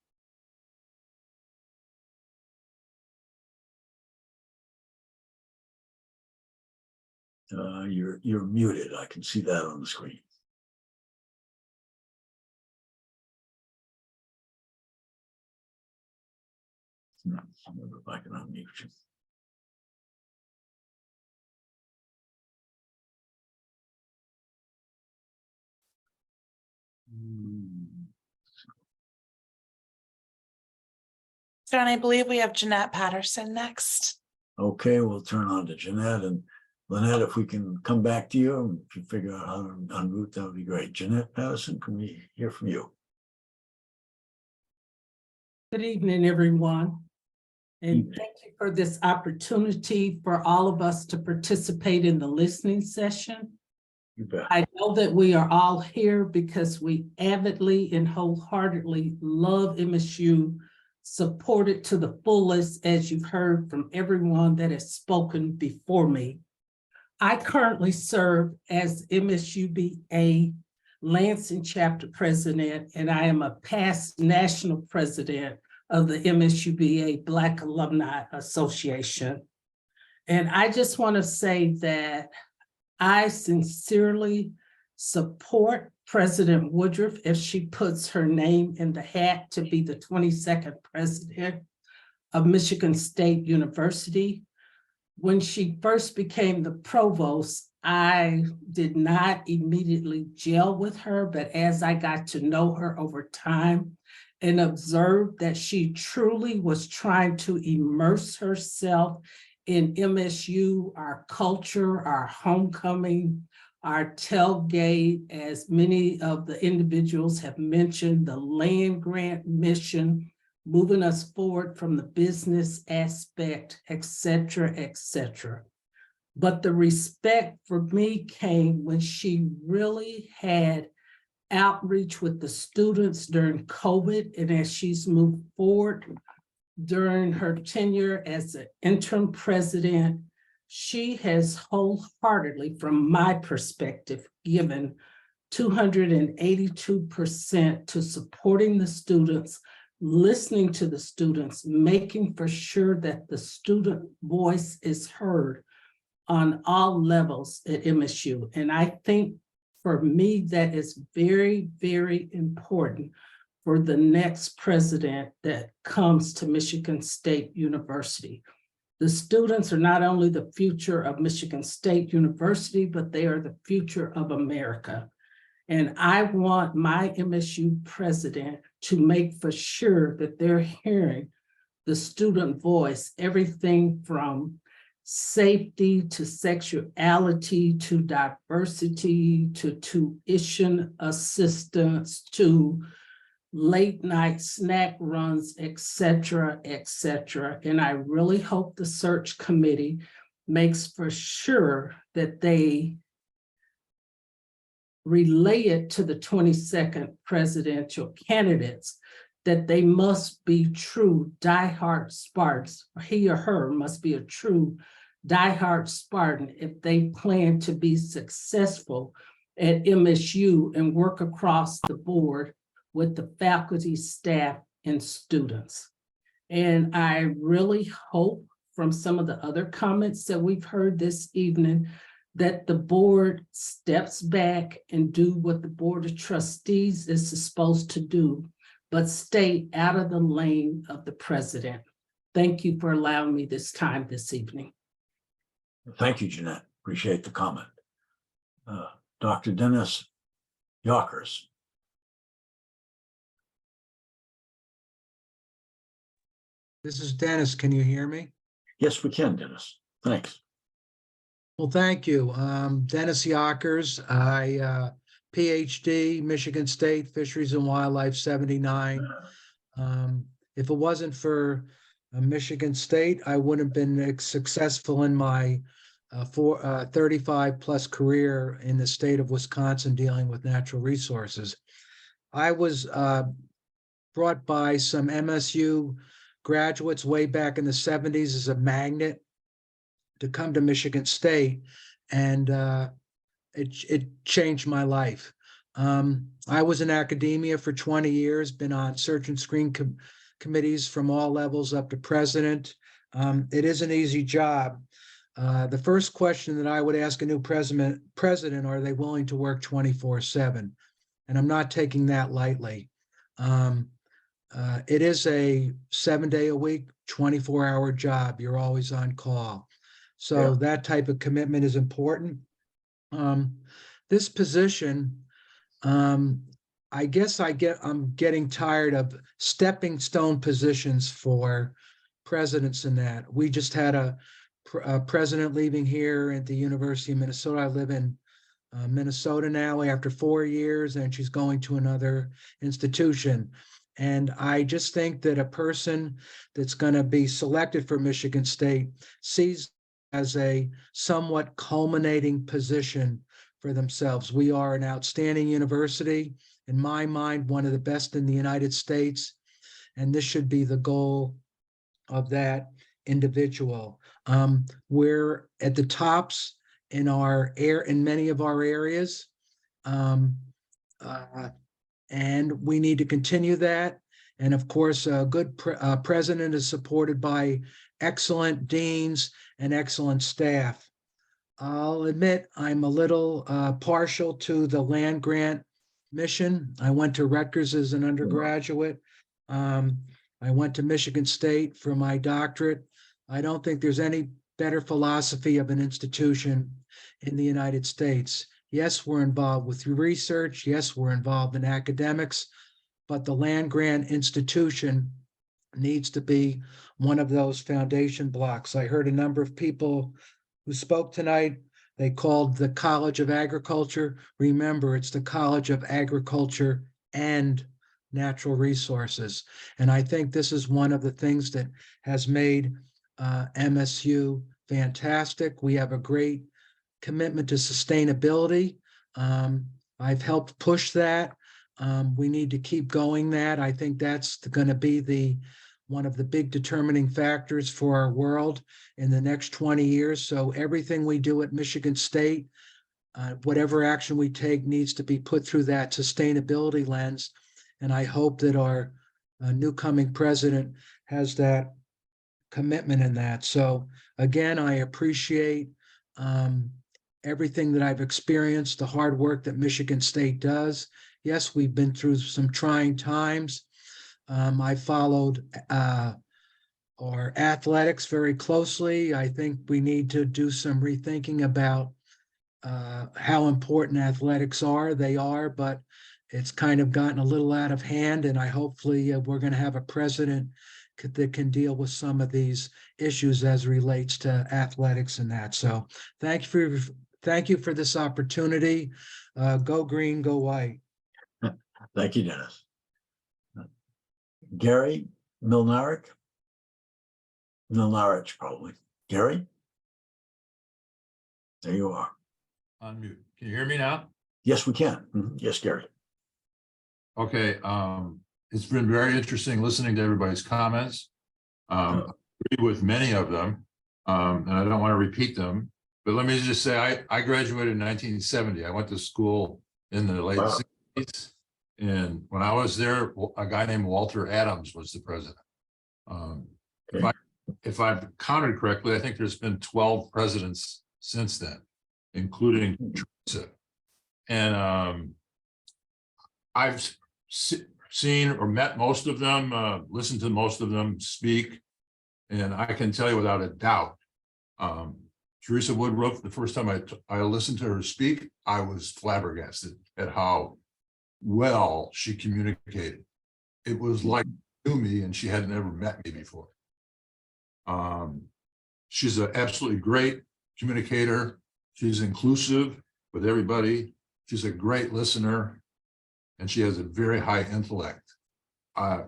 You're muted. I can see that on the screen. I wonder if I can unmute you. John, I believe we have Jeanette Patterson next. Okay, we'll turn on to Jeanette, and Lynette, if we can come back to you, and if you figure out how to unmute, that would be great. Jeanette Patterson, can we hear from you? Good evening, everyone. And thank you for this opportunity for all of us to participate in the listening session. You bet. I know that we are all here because we avidly and wholeheartedly love MSU, support it to the fullest, as you've heard from everyone that has spoken before me. I currently serve as MSUBA Lansing chapter president, and I am a past national president of the MSUBA Black Alumni Association. And I just want to say that I sincerely support President Woodruff if she puts her name in the hat to be the 22nd president of Michigan State University. When she first became the provost, I did not immediately gel with her, but as I got to know her over time and observed that she truly was trying to immerse herself in MSU, our culture, our homecoming, our tailgate, as many of the individuals have mentioned, the land grant mission, moving us forward from the business aspect, et cetera, et cetera. But the respect for me came when she really had outreach with the students during COVID, and as she's moved forward during her tenure as an interim president, she has wholeheartedly, from my perspective, given 282% to supporting the students, listening to the students, making for sure that the student voice is heard on all levels at MSU. And I think for me, that is very, very important for the next president that comes to Michigan State University. The students are not only the future of Michigan State University, but they are the future of America. And I want my MSU president to make for sure that they're hearing the student voice, everything from safety to sexuality to diversity to tuition assistance to late night snack runs, et cetera, et cetera. And I really hope the search committee makes for sure that they relay it to the 22nd presidential candidates that they must be true diehard Spartans. He or her must be a true diehard Spartan if they plan to be successful at MSU and work across the board with the faculty, staff, and students. And I really hope from some of the other comments that we've heard this evening that the board steps back and do what the Board of Trustees is supposed to do, but stay out of the lane of the president. Thank you for allowing me this time this evening. Thank you, Jeanette. Appreciate the comment. Dr. Dennis Yockers. This is Dennis. Can you hear me? Yes, we can, Dennis. Thanks. Well, thank you. Dennis Yockers. I PhD, Michigan State, Fisheries and Wildlife 79. If it wasn't for Michigan State, I wouldn't have been successful in my 35 plus career in the state of Wisconsin dealing with natural resources. I was brought by some MSU graduates way back in the 70s as a magnet to come to Michigan State, and it changed my life. I was in academia for 20 years, been on search and screen committees from all levels up to president. It is an easy job. The first question that I would ask a new president, are they willing to work 24/7? And I'm not taking that lightly. It is a 7-day-a-week, 24-hour job. You're always on call. So that type of commitment is important. This position, I guess I'm getting tired of stepping stone positions for presidents in that. We just had a president leaving here at the University of Minnesota. I live in Minnesota now after 4 years, and she's going to another institution. And I just think that a person that's going to be selected for Michigan State sees as a somewhat culminating position for themselves. We are an outstanding university, in my mind, one of the best in the United States, and this should be the goal of that individual. We're at the tops in many of our areas. And we need to continue that. And of course, a good president is supported by excellent deans and excellent staff. I'll admit I'm a little partial to the land grant mission. I went to Rutgers as an undergraduate. I went to Michigan State for my doctorate. I don't think there's any better philosophy of an institution in the United States. Yes, we're involved with research. Yes, we're involved in academics, but the land grant institution needs to be one of those foundation blocks. I heard a number of people who spoke tonight. They called the College of Agriculture. Remember, it's the College of Agriculture and Natural Resources. And I think this is one of the things that has made MSU fantastic. We have a great commitment to sustainability. I've helped push that. We need to keep going that. I think that's going to be one of the big determining factors for our world in the next 20 years. So everything we do at Michigan State, whatever action we take needs to be put through that sustainability lens. And I hope that our new coming president has that commitment in that. So again, I appreciate everything that I've experienced, the hard work that Michigan State does. Yes, we've been through some trying times. I followed our athletics very closely. I think we need to do some rethinking about how important athletics are. They are, but it's kind of gotten a little out of hand, and hopefully we're going to have a president that can deal with some of these issues as relates to athletics and that. So thank you for this opportunity. Go green, go white. Thank you, Dennis. Gary Milnarich? Milnarich, probably. Gary? There you are. Unmute. Can you hear me now? Yes, we can. Yes, Gary. Okay. It's been very interesting listening to everybody's comments. I agree with many of them, and I don't want to repeat them. But let me just say, I graduated in 1970. I went to school in the late 60s. And when I was there, a guy named Walter Adams was the president. If I've counted correctly, I think there's been 12 presidents since then, including Teresa. And I've seen or met most of them, listened to most of them speak. And I can tell you without a doubt, Teresa Woodruff, the first time I listened to her speak, I was flabbergasted at how well she communicated. It was like she knew me and she had never met me before. She's an absolutely great communicator. She's inclusive with everybody. She's a great listener, and she has a very high intellect.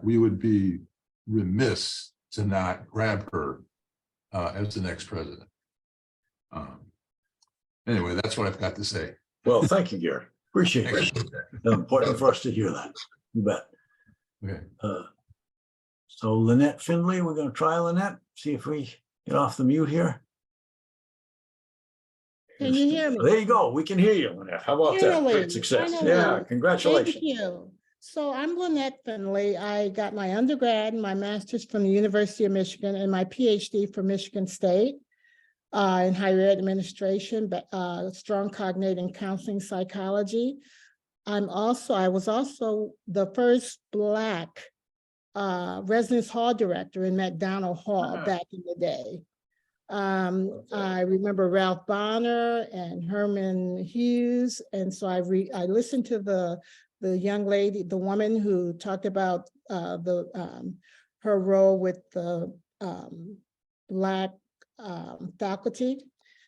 We would be remiss to not grab her as the next president. Anyway, that's what I've got to say. Well, thank you, Gary. Appreciate it. It's important for us to hear that. You bet. Okay. So Lynette Findlay, we're going to try Lynette, see if we get off the mute here. Can you hear me? There you go. We can hear you, Lynette. How about that? Great success. Yeah, congratulations. Thank you. So I'm Lynette Findlay. I got my undergrad and my master's from the University of Michigan and my PhD from Michigan State in higher ed administration, but strong cognitive and counseling psychology. I was also the first Black residence hall director in McDonald Hall back in the day. I remember Ralph Bonner and Herman Hughes. And so I listened to the young lady, the woman who talked about her role with the Black faculty.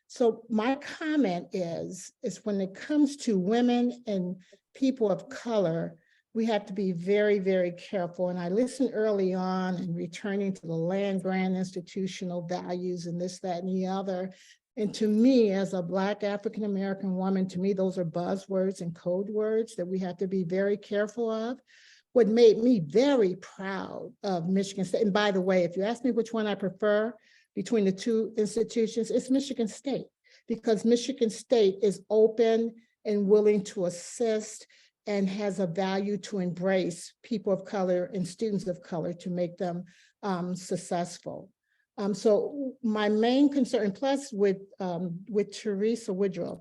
So my comment is when it comes to women and people of color, we have to be very, very careful. And I listened early on and returning to the land grant institutional values and this, that, and the other. And to me, as a Black African-American woman, to me, those are buzzwords and code words that we have to be very careful of. What made me very proud of Michigan State, and by the way, if you ask me which one I prefer between the two institutions, it's Michigan State, because Michigan State is open and willing to assist and has a value to embrace people of color and students of color to make them successful. So my main concern, plus with Teresa Woodruff,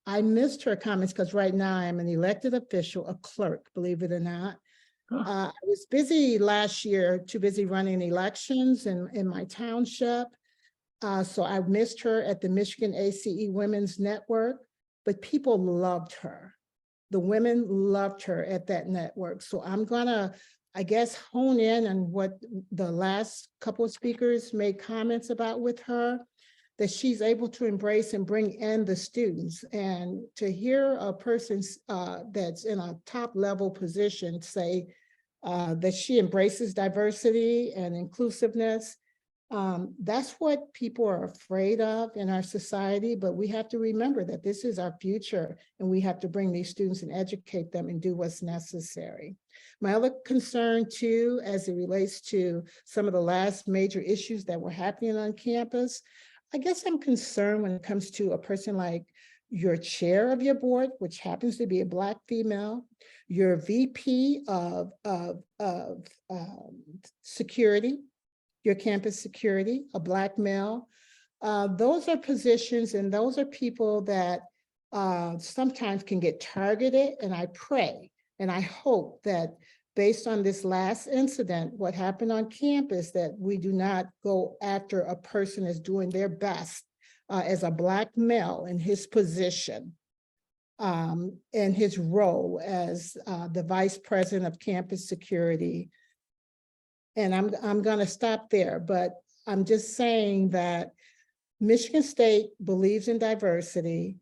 I missed her comments because right now I'm an elected official, a clerk, believe it or not. I was busy last year, too busy running elections in my township. So I missed her at the Michigan ACE Women's Network, but people loved her. The women loved her at that network. So I'm gonna, I guess, hone in on what the last couple of speakers made comments about with her, that she's able to embrace and bring in the students. And to hear a person that's in a top level position say that she embraces diversity and inclusiveness, that's what people are afraid of in our society, but we have to remember that this is our future and we have to bring these students and educate them and do what's necessary. My other concern too, as it relates to some of the last major issues that were happening on campus, I guess I'm concerned when it comes to a person like your chair of your board, which happens to be a Black female, your VP of security, your campus security, a Black male. Those are positions and those are people that sometimes can get targeted, and I pray and I hope that based on this last incident, what happened on campus, that we do not go after a person that's doing their best as a Black male in his position and his role as the Vice President of Campus Security. And I'm gonna stop there, but I'm just saying that Michigan State believes in diversity,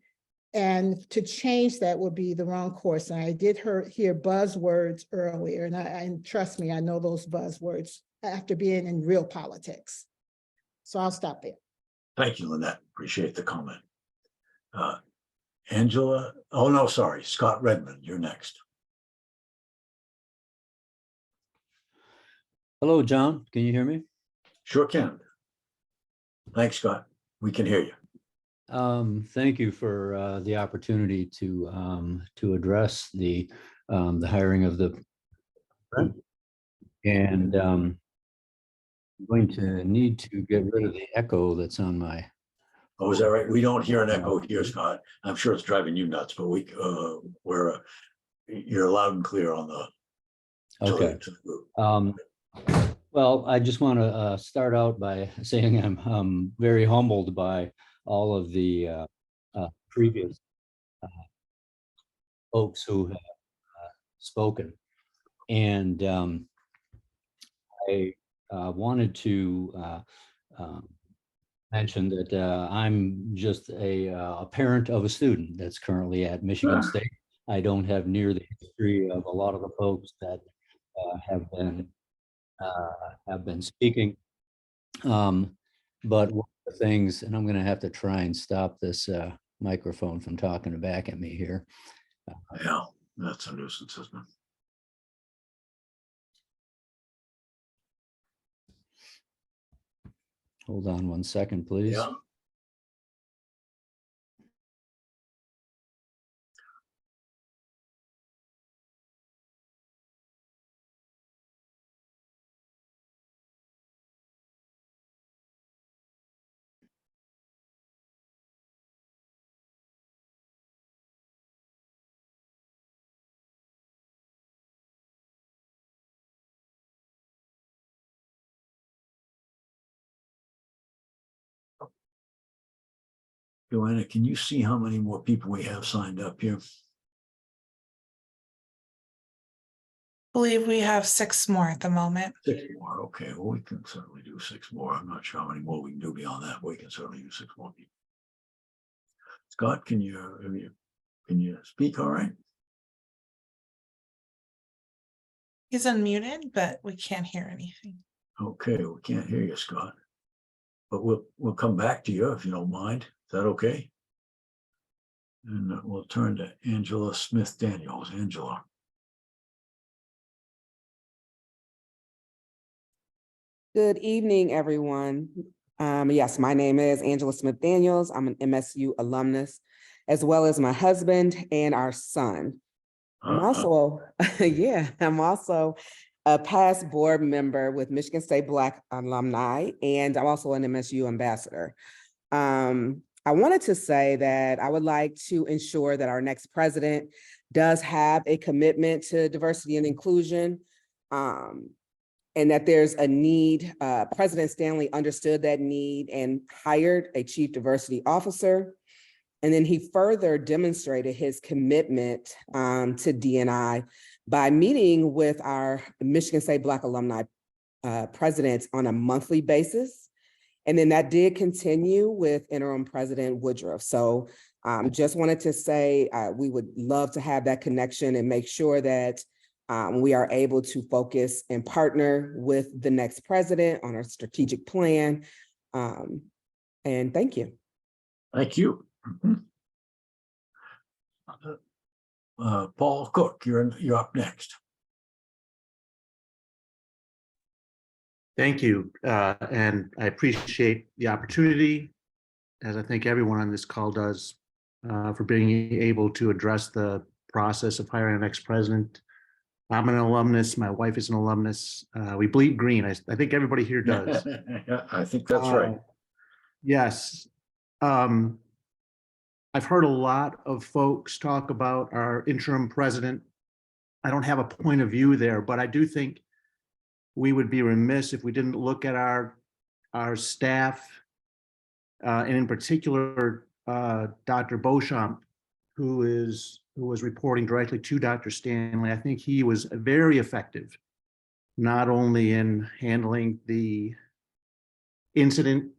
and to change that would be the wrong course. And I did hear buzzwords earlier, and trust me, I know those buzzwords after being in real politics. So I'll stop there. Thank you, Lynette. Appreciate the comment. Angela, oh no, sorry, Scott Redmond, you're next. Hello, John. Can you hear me? Sure can. Thanks, Scott. We can hear you. Thank you for the opportunity to address the hiring of the and I'm going to need to get rid of the echo that's on my. Oh, is that right? We don't hear an echo here, Scott. I'm sure it's driving you nuts, but you're loud and clear on the. Okay. Well, I just want to start out by saying I'm very humbled by all of the previous folks who have spoken. And I wanted to mention that I'm just a parent of a student that's currently at Michigan State. I don't have near the history of a lot of the folks that have been speaking. But one of the things, and I'm going to have to try and stop this microphone from talking back at me here. Yeah, that's a nuisance, isn't it? Hold on 1 second, please. Yeah. Joanna, can you see how many more people we have signed up here? Believe we have 6 more at the moment. 6 more, okay. Well, we can certainly do 6 more. I'm not sure how many more we can do beyond that. We can certainly do 6 more people. Scott, can you speak all right? He's unmuted, but we can't hear anything. Okay, we can't hear you, Scott. But we'll come back to you if you don't mind. that okay? And we'll turn to Angela Smith Daniels. Angela. Good evening, everyone. Yes, my name is Angela Smith Daniels. I'm an MSU alumnus, as well as my husband and our son. I'm also, I'm also a past board member with Michigan State Black Alumni, and I'm also an MSU ambassador. I wanted to say that I would like to ensure that our next president does have a commitment to diversity and inclusion. And that there's a need. President Stanley understood that need and hired a chief diversity officer. And then he further demonstrated his commitment to D&I by meeting with our Michigan State Black Alumni presidents on a monthly basis. And then that did continue with interim President Woodruff. So just wanted to say we would love to have that connection and make sure that we are able to focus and partner with the next president on our strategic plan. And thank you. Thank you. Paul Cook, you're up next. Thank you. And I appreciate the opportunity, as I think everyone on this call does, for being able to address the process of hiring our next president. I'm an alumnus. My wife is an alumnus. We bleed green. I think everybody here does. Yeah, I think that's right. Yes. I've heard a lot of folks talk about our interim president. I don't have a point of view there, but I do think we would be remiss if we didn't look at our staff, and in particular, Dr. Beauchamp, who was reporting directly to Dr. Stanley. I think he was very effective, not only in handling the incident,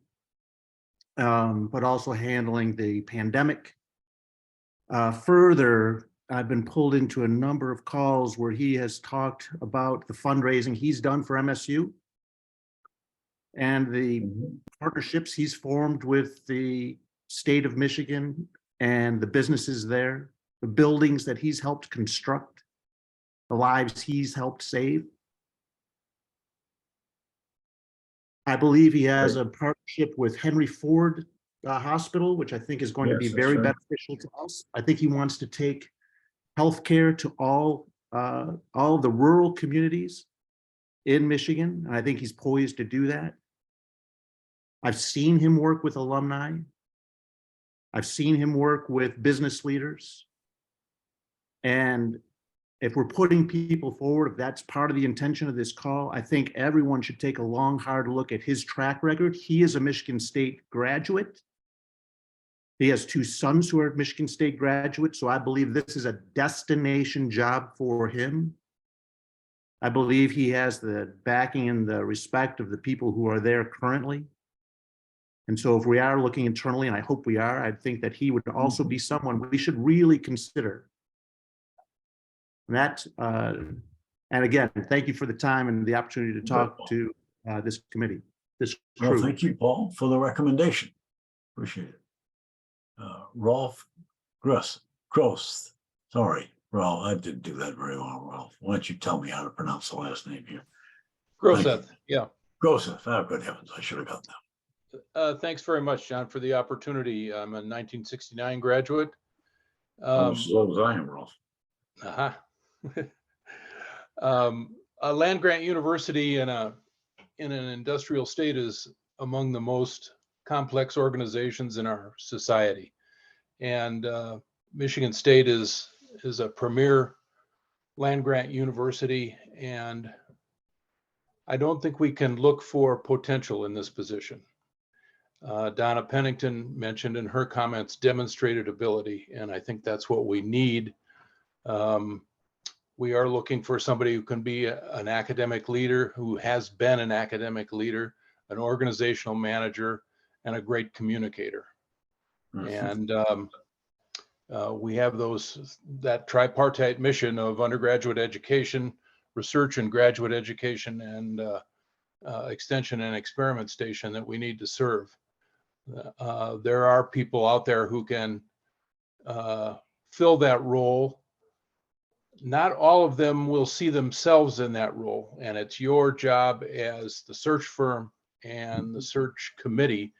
but also handling the pandemic. Further, I've been pulled into a number of calls where he has talked about the fundraising he's done for MSU and the partnerships he's formed with the state of Michigan and the businesses there, the buildings that he's helped construct, the lives he's helped save. I believe he has a partnership with Henry Ford Hospital, which I think is going to be very beneficial to us. I think he wants to take healthcare to all of the rural communities in Michigan, and I think he's poised to do that. I've seen him work with alumni. I've seen him work with business leaders. And if we're putting people forward, if that's part of the intention of this call, I think everyone should take a long, hard look at his track record. He is a Michigan State graduate. He has two sons who are Michigan State graduates, so I believe this is a destination job for him. I believe he has the backing and the respect of the people who are there currently. And so if we are looking internally, and I hope we are, I think that he would also be someone we should really consider. And again, thank you for the time and the opportunity to talk to this committee. Well, thank you, Paul, for the recommendation. Appreciate it. Rolf Gross. Sorry, Rolf, I didn't do that very well, Rolf. Why don't you tell me how to pronounce the last name here? Groseth, yeah. Groseth, oh, good heavens, I should have got that. Thanks very much, John, for the opportunity. I'm a 1969 graduate. Almost as old as I am, Rolf. A land grant university in an industrial state is among the most complex organizations in our society. And Michigan State is a premier land grant university, and I don't think we can look for potential in this position. Donna Pennington mentioned in her comments demonstrated ability, and I think that's what we need. We are looking for somebody who can be an academic leader, who has been an academic leader, an organizational manager, and a great communicator. And we have that tripartite mission of undergraduate education, research and graduate education, and extension and experiment station that we need to serve. There are people out there who can fill that role. Not all of them will see themselves in that role, and it's your job as the search firm and the search committee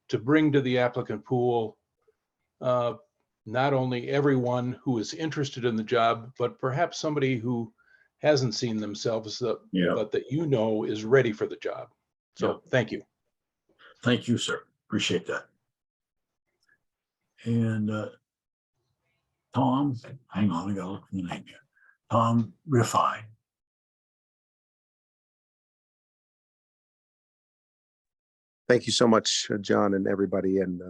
to bring to the applicant pool not only everyone who is interested in the job, but perhaps somebody who hasn't seen themselves, but that you know is ready for the job. So thank you. Thank you, sir. Appreciate that. And Tom, hang on, I gotta look for the name here. Tom Riffai. Thank you so much, John, and everybody. And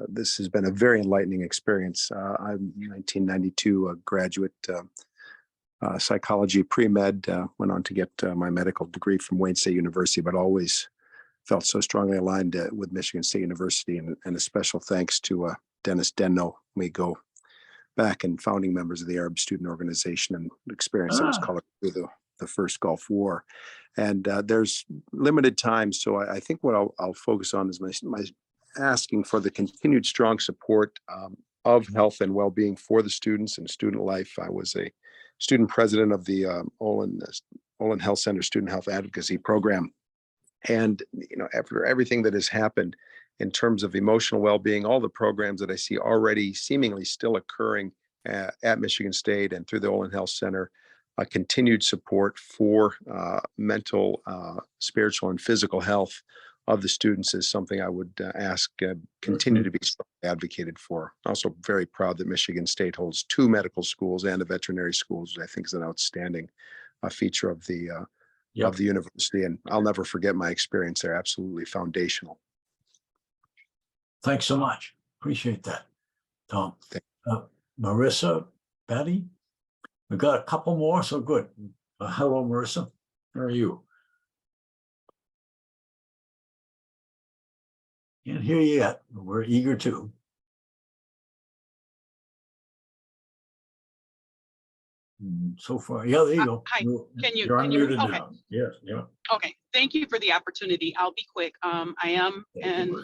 this has been a very enlightening experience. I'm 1992 a graduate psychology pre-med, went on to get my medical degree from Wayne State University, but always felt so strongly aligned with Michigan State University. And a special thanks to Dennis Denno. We go back and founding members of the Arab Student Organization and experience that was colored through the first Gulf War. And there's limited time, so I think what I'll focus on is my asking for the continued strong support of health and well-being for the students and student life. I was a student president of the Olin Health Center Student Health Advocacy Program. And, you know, after everything that has happened in terms of emotional well-being, all the programs that I see already seemingly still occurring at Michigan State and through the Olin Health Center, continued support for mental, spiritual, and physical health of the students is something I would ask continue to be advocated for. Also very proud that Michigan State holds 2 medical schools and a veterinary school, which I think is an outstanding feature of the university. And I'll never forget my experience there. Absolutely foundational. Thanks so much. Appreciate that, Tom. Marissa, Patty? We've got a couple more, so good. Hello, Marissa. How are you? Can't hear you yet, but we're eager to. So far, yeah, there you go. Hi, You're can you, unmuted okay. now. Yes, yeah. Okay, thank you for the opportunity. I'll be quick. I am an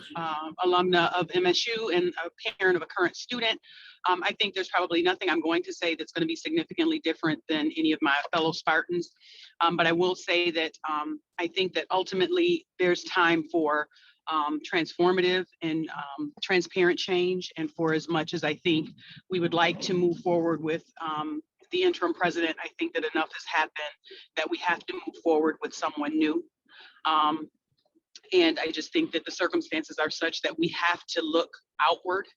alumna of MSU and a parent of a current student. I think there's probably nothing I'm going to say that's going to be significantly different than any of my fellow Spartans. But I will say that I think that ultimately there's time for transformative and transparent change. And for as much as I think we would like to move forward with the interim president, I think that enough has happened that we have to move forward with someone new. And I just think that the circumstances are such that we have to look outward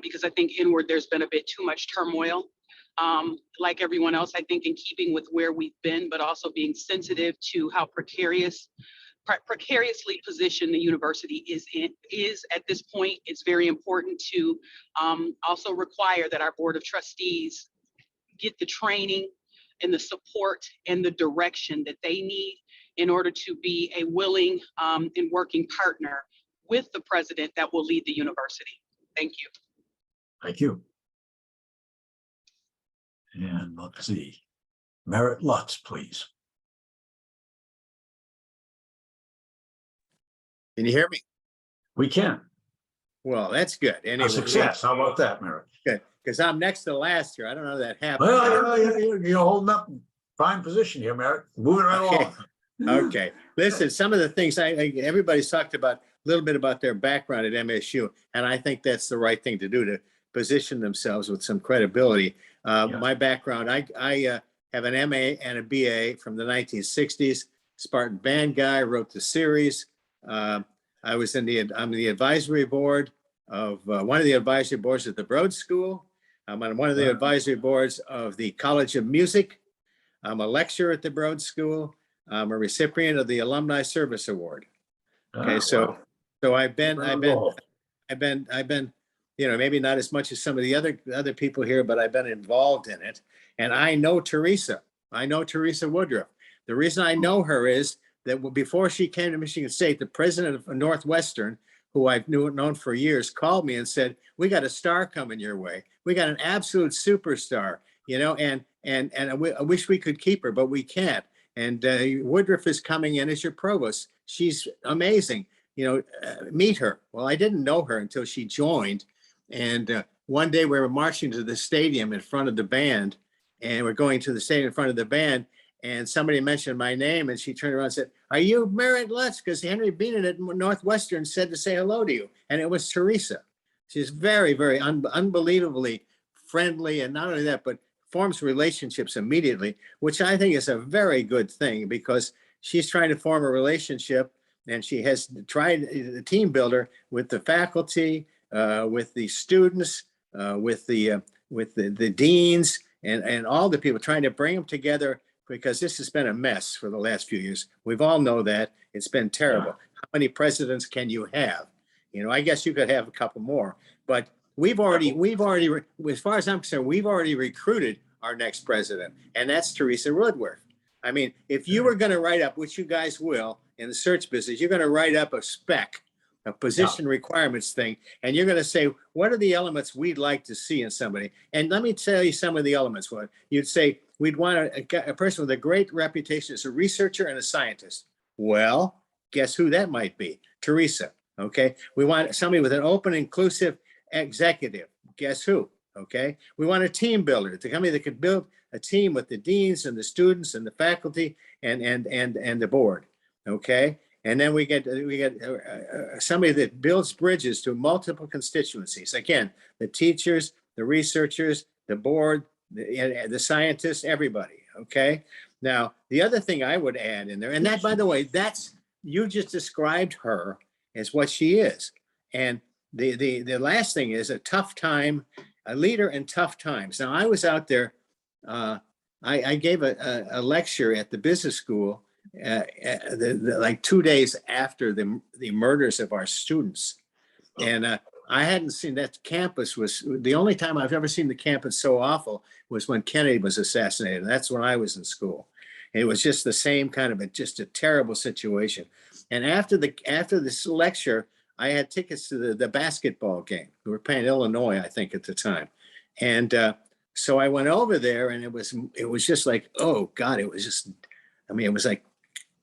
because I think inward there's been a bit too much turmoil. Like everyone else, I think in keeping with where we've been, but also being sensitive to how precariously positioned the university is at this point. It's very important to also require that our board of trustees get the training and the support and the direction that they need in order to be a willing and working partner with the president that will lead the university. Thank you. Thank you. And let's see, Merritt Lutz, please. Can you hear me? We can. Well, that's good. Anyway, A success. How about that, Merritt? Good, because I'm next to last year. I don't know how that happened. Well, you're holding up prime position here, Merritt. Moving right along. Okay. Listen, some of the things everybody's talked about a little bit about their background at MSU, and I think that's the right thing to do to position themselves with some credibility. My background, I have an MA and a BA from the 1960s. Spartan band guy, wrote the series. I was I'm the advisory board of one of the advisory boards at the Broad School. I'm on one of the advisory boards of the College of Music. I'm a lecturer at the Broad School. I'm a recipient of the Alumni Service Award. Okay, so I've been, you know, maybe not as much as some of the other people here, but I've been involved in it. And I know Teresa. I know Teresa Woodruff. The reason I know her is that before she came to Michigan State, the president of Northwestern, who I've known for years, called me and said, "We got a star coming your way. We got an absolute superstar, you know, and I wish we could keep her, but we can't. And Woodruff is coming in as your provost. She's amazing. meet her. Well, I didn't know her until she joined. And one day we were marching to the stadium in front of the band, and we're going to the stadium in front of the band. And somebody mentioned my name, and she turned around and said, "Are you Merritt Lutz? Because Henry Beanon at Northwestern said to say hello to you." And it was Teresa. She's very, very unbelievably friendly. And not only that, but forms relationships immediately, which I think is a very good thing, because she's trying to form a relationship, and she has tried the team builder with the faculty, with the students, with the deans, and all the people, trying to bring them together, because this has been a mess for the last few years. We've all know that it's been terrible. How many presidents can you have? I guess you could have a couple more, but we've already, as far as I'm concerned, we've already recruited our next president, and that's Teresa Woodworth. I mean, if you were going to write up, which you guys will in the search business, you're going to write up a spec, a position requirements thing, and you're going to say, what are the elements we'd like to see in somebody? And let me tell you some of the elements. What you'd say, we'd want a person with a great reputation as a researcher and a scientist. Well, guess who that might be? Teresa. Okay. We want somebody with an open, inclusive executive. Guess who? Okay. We want a team builder, the company that could build a team with the deans and the students and the faculty and the board. Okay. And then we get somebody that builds bridges to multiple constituencies. Again, the teachers, the researchers, the board, the scientists, everybody. Okay. Now, the other thing I would add in there, and that, by the way, you just described her as what she is. And the last thing is a tough time, a leader in tough times. Now, I was out there. I gave a lecture at the business school like 2 days after the murders of our students. And I hadn't seen that campus. Was the only time I've ever seen the campus so awful was when Kennedy was assassinated. That's when I was in school. It was just the same kind of just a terrible situation. And after this lecture, I had tickets to the basketball game. We were playing Illinois, I think, at the time. And so I went over there, and it was just like, oh God, it was just, I mean, it was like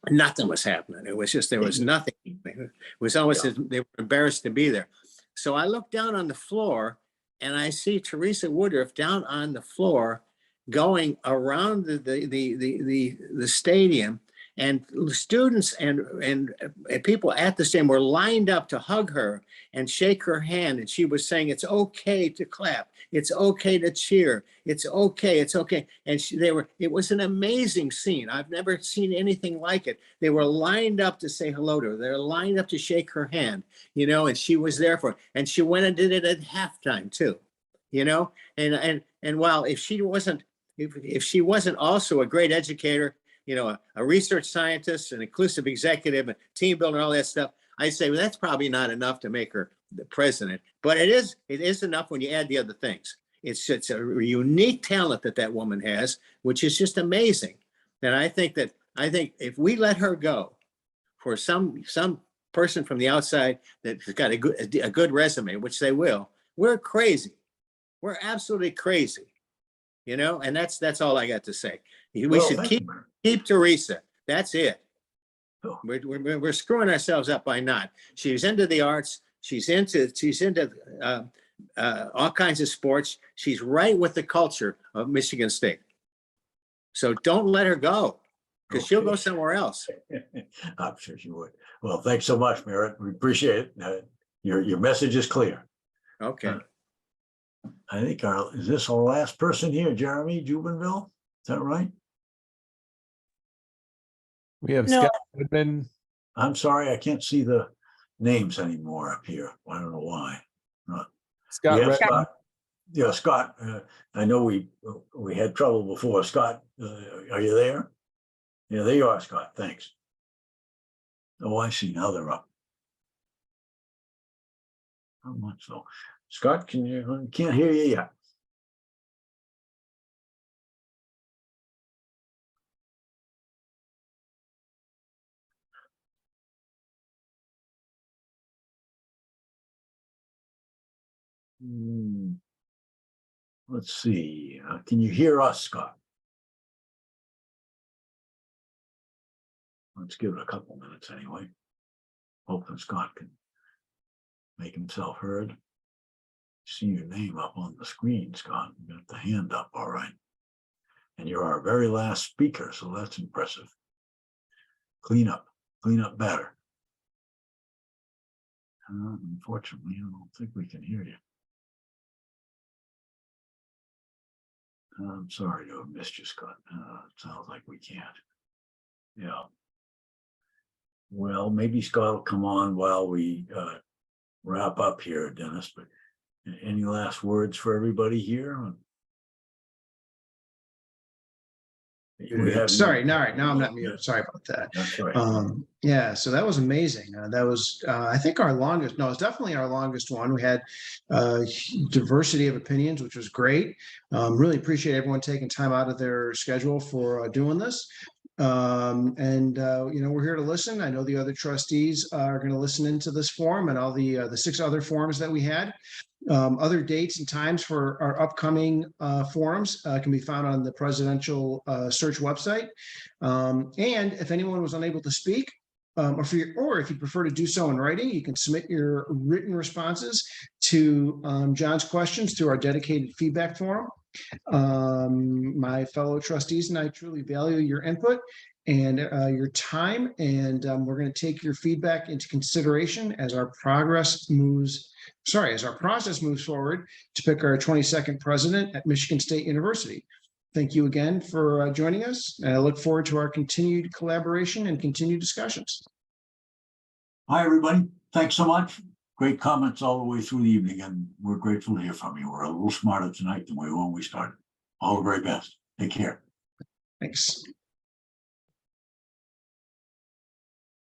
nothing was happening. It was just, there was nothing. It was almost as they were embarrassed to be there. So I looked down on the floor, and I see Teresa Woodruff down on the floor going around the stadium, and students and people at the stadium were lined up to hug her and shake her hand. And she was saying, it's okay to clap. It's okay to cheer. It's okay. It's okay. And it was an amazing scene. I've never seen anything like it. They were lined up to say hello to her. They were lined up to shake her hand, and she was there for it. And she went and did it at halftime too, and while if she wasn't also a great educator, a research scientist, an inclusive executive, a team builder, all that stuff, I say, well, that's probably not enough to make her the president, but it is enough when you add the other things. It's a unique talent that woman has, which is just amazing. And I think if we let her go for some person from the outside that's got a good resume, which they will, we're crazy. We're absolutely crazy. And that's all I got to say. We should keep Teresa. That's it. We're screwing ourselves up by not. She's into the arts. She's into all kinds of sports. She's right with the culture of Michigan State. So don't let her go, because she'll go somewhere else. I'm sure she would. Well, thanks so much, Merritt. We appreciate it. Your message is clear. Okay. I think is this our last person here, Jeremy Jubinville? Is that right? We have No. Scott Goodman. I'm sorry, I can't see the names anymore up here. I don't know why. Scott. Yeah, Scott. Yeah, Scott. I know we had trouble before. Scott, are you there? Yeah, there you are, Scott. Thanks. Oh, I see. Now they're up. How much so? Scott, can't hear you yet. Let's see. Can you hear us, Scott? Let's give it a couple minutes anyway. hoping Scott can make himself heard. See your name up on the screen, Scott. You got the hand up, all right. And you're our very last speaker, so that's impressive. Clean up better. Unfortunately, I don't think we can hear you. I'm sorry to have missed you, Scott. It sounds like we can't. Yeah. Well, maybe Scott will come on while we wrap up here, Dennis, but any last words for everybody here? Sorry, now I'm not muted. Sorry about that. That's right. Yeah, so that was amazing. That was, I think, our longest. No, it's definitely our longest one. We had diversity of opinions, which was great. Really appreciate everyone taking time out of their schedule for doing this. We're here to listen. I know the other trustees are going to listen into this forum and all the 6 other forums that we had. Other dates and times for our upcoming forums can be found on the presidential search website. And if anyone was unable to speak, or if you prefer to do so in writing, you can submit your written responses to John's questions through our dedicated feedback forum. My fellow trustees and I truly value your input and your time, and we're going to take your feedback into consideration as our process moves forward to pick our 22nd president at Michigan State University. Thank you again for joining us, and I look forward to our continued collaboration and continued discussions. Hi, everybody. Thanks so much. Great comments all the way through the evening, and we're grateful to hear from you. We're a little smarter tonight than we were when we started. All the very best. Take care. Thanks.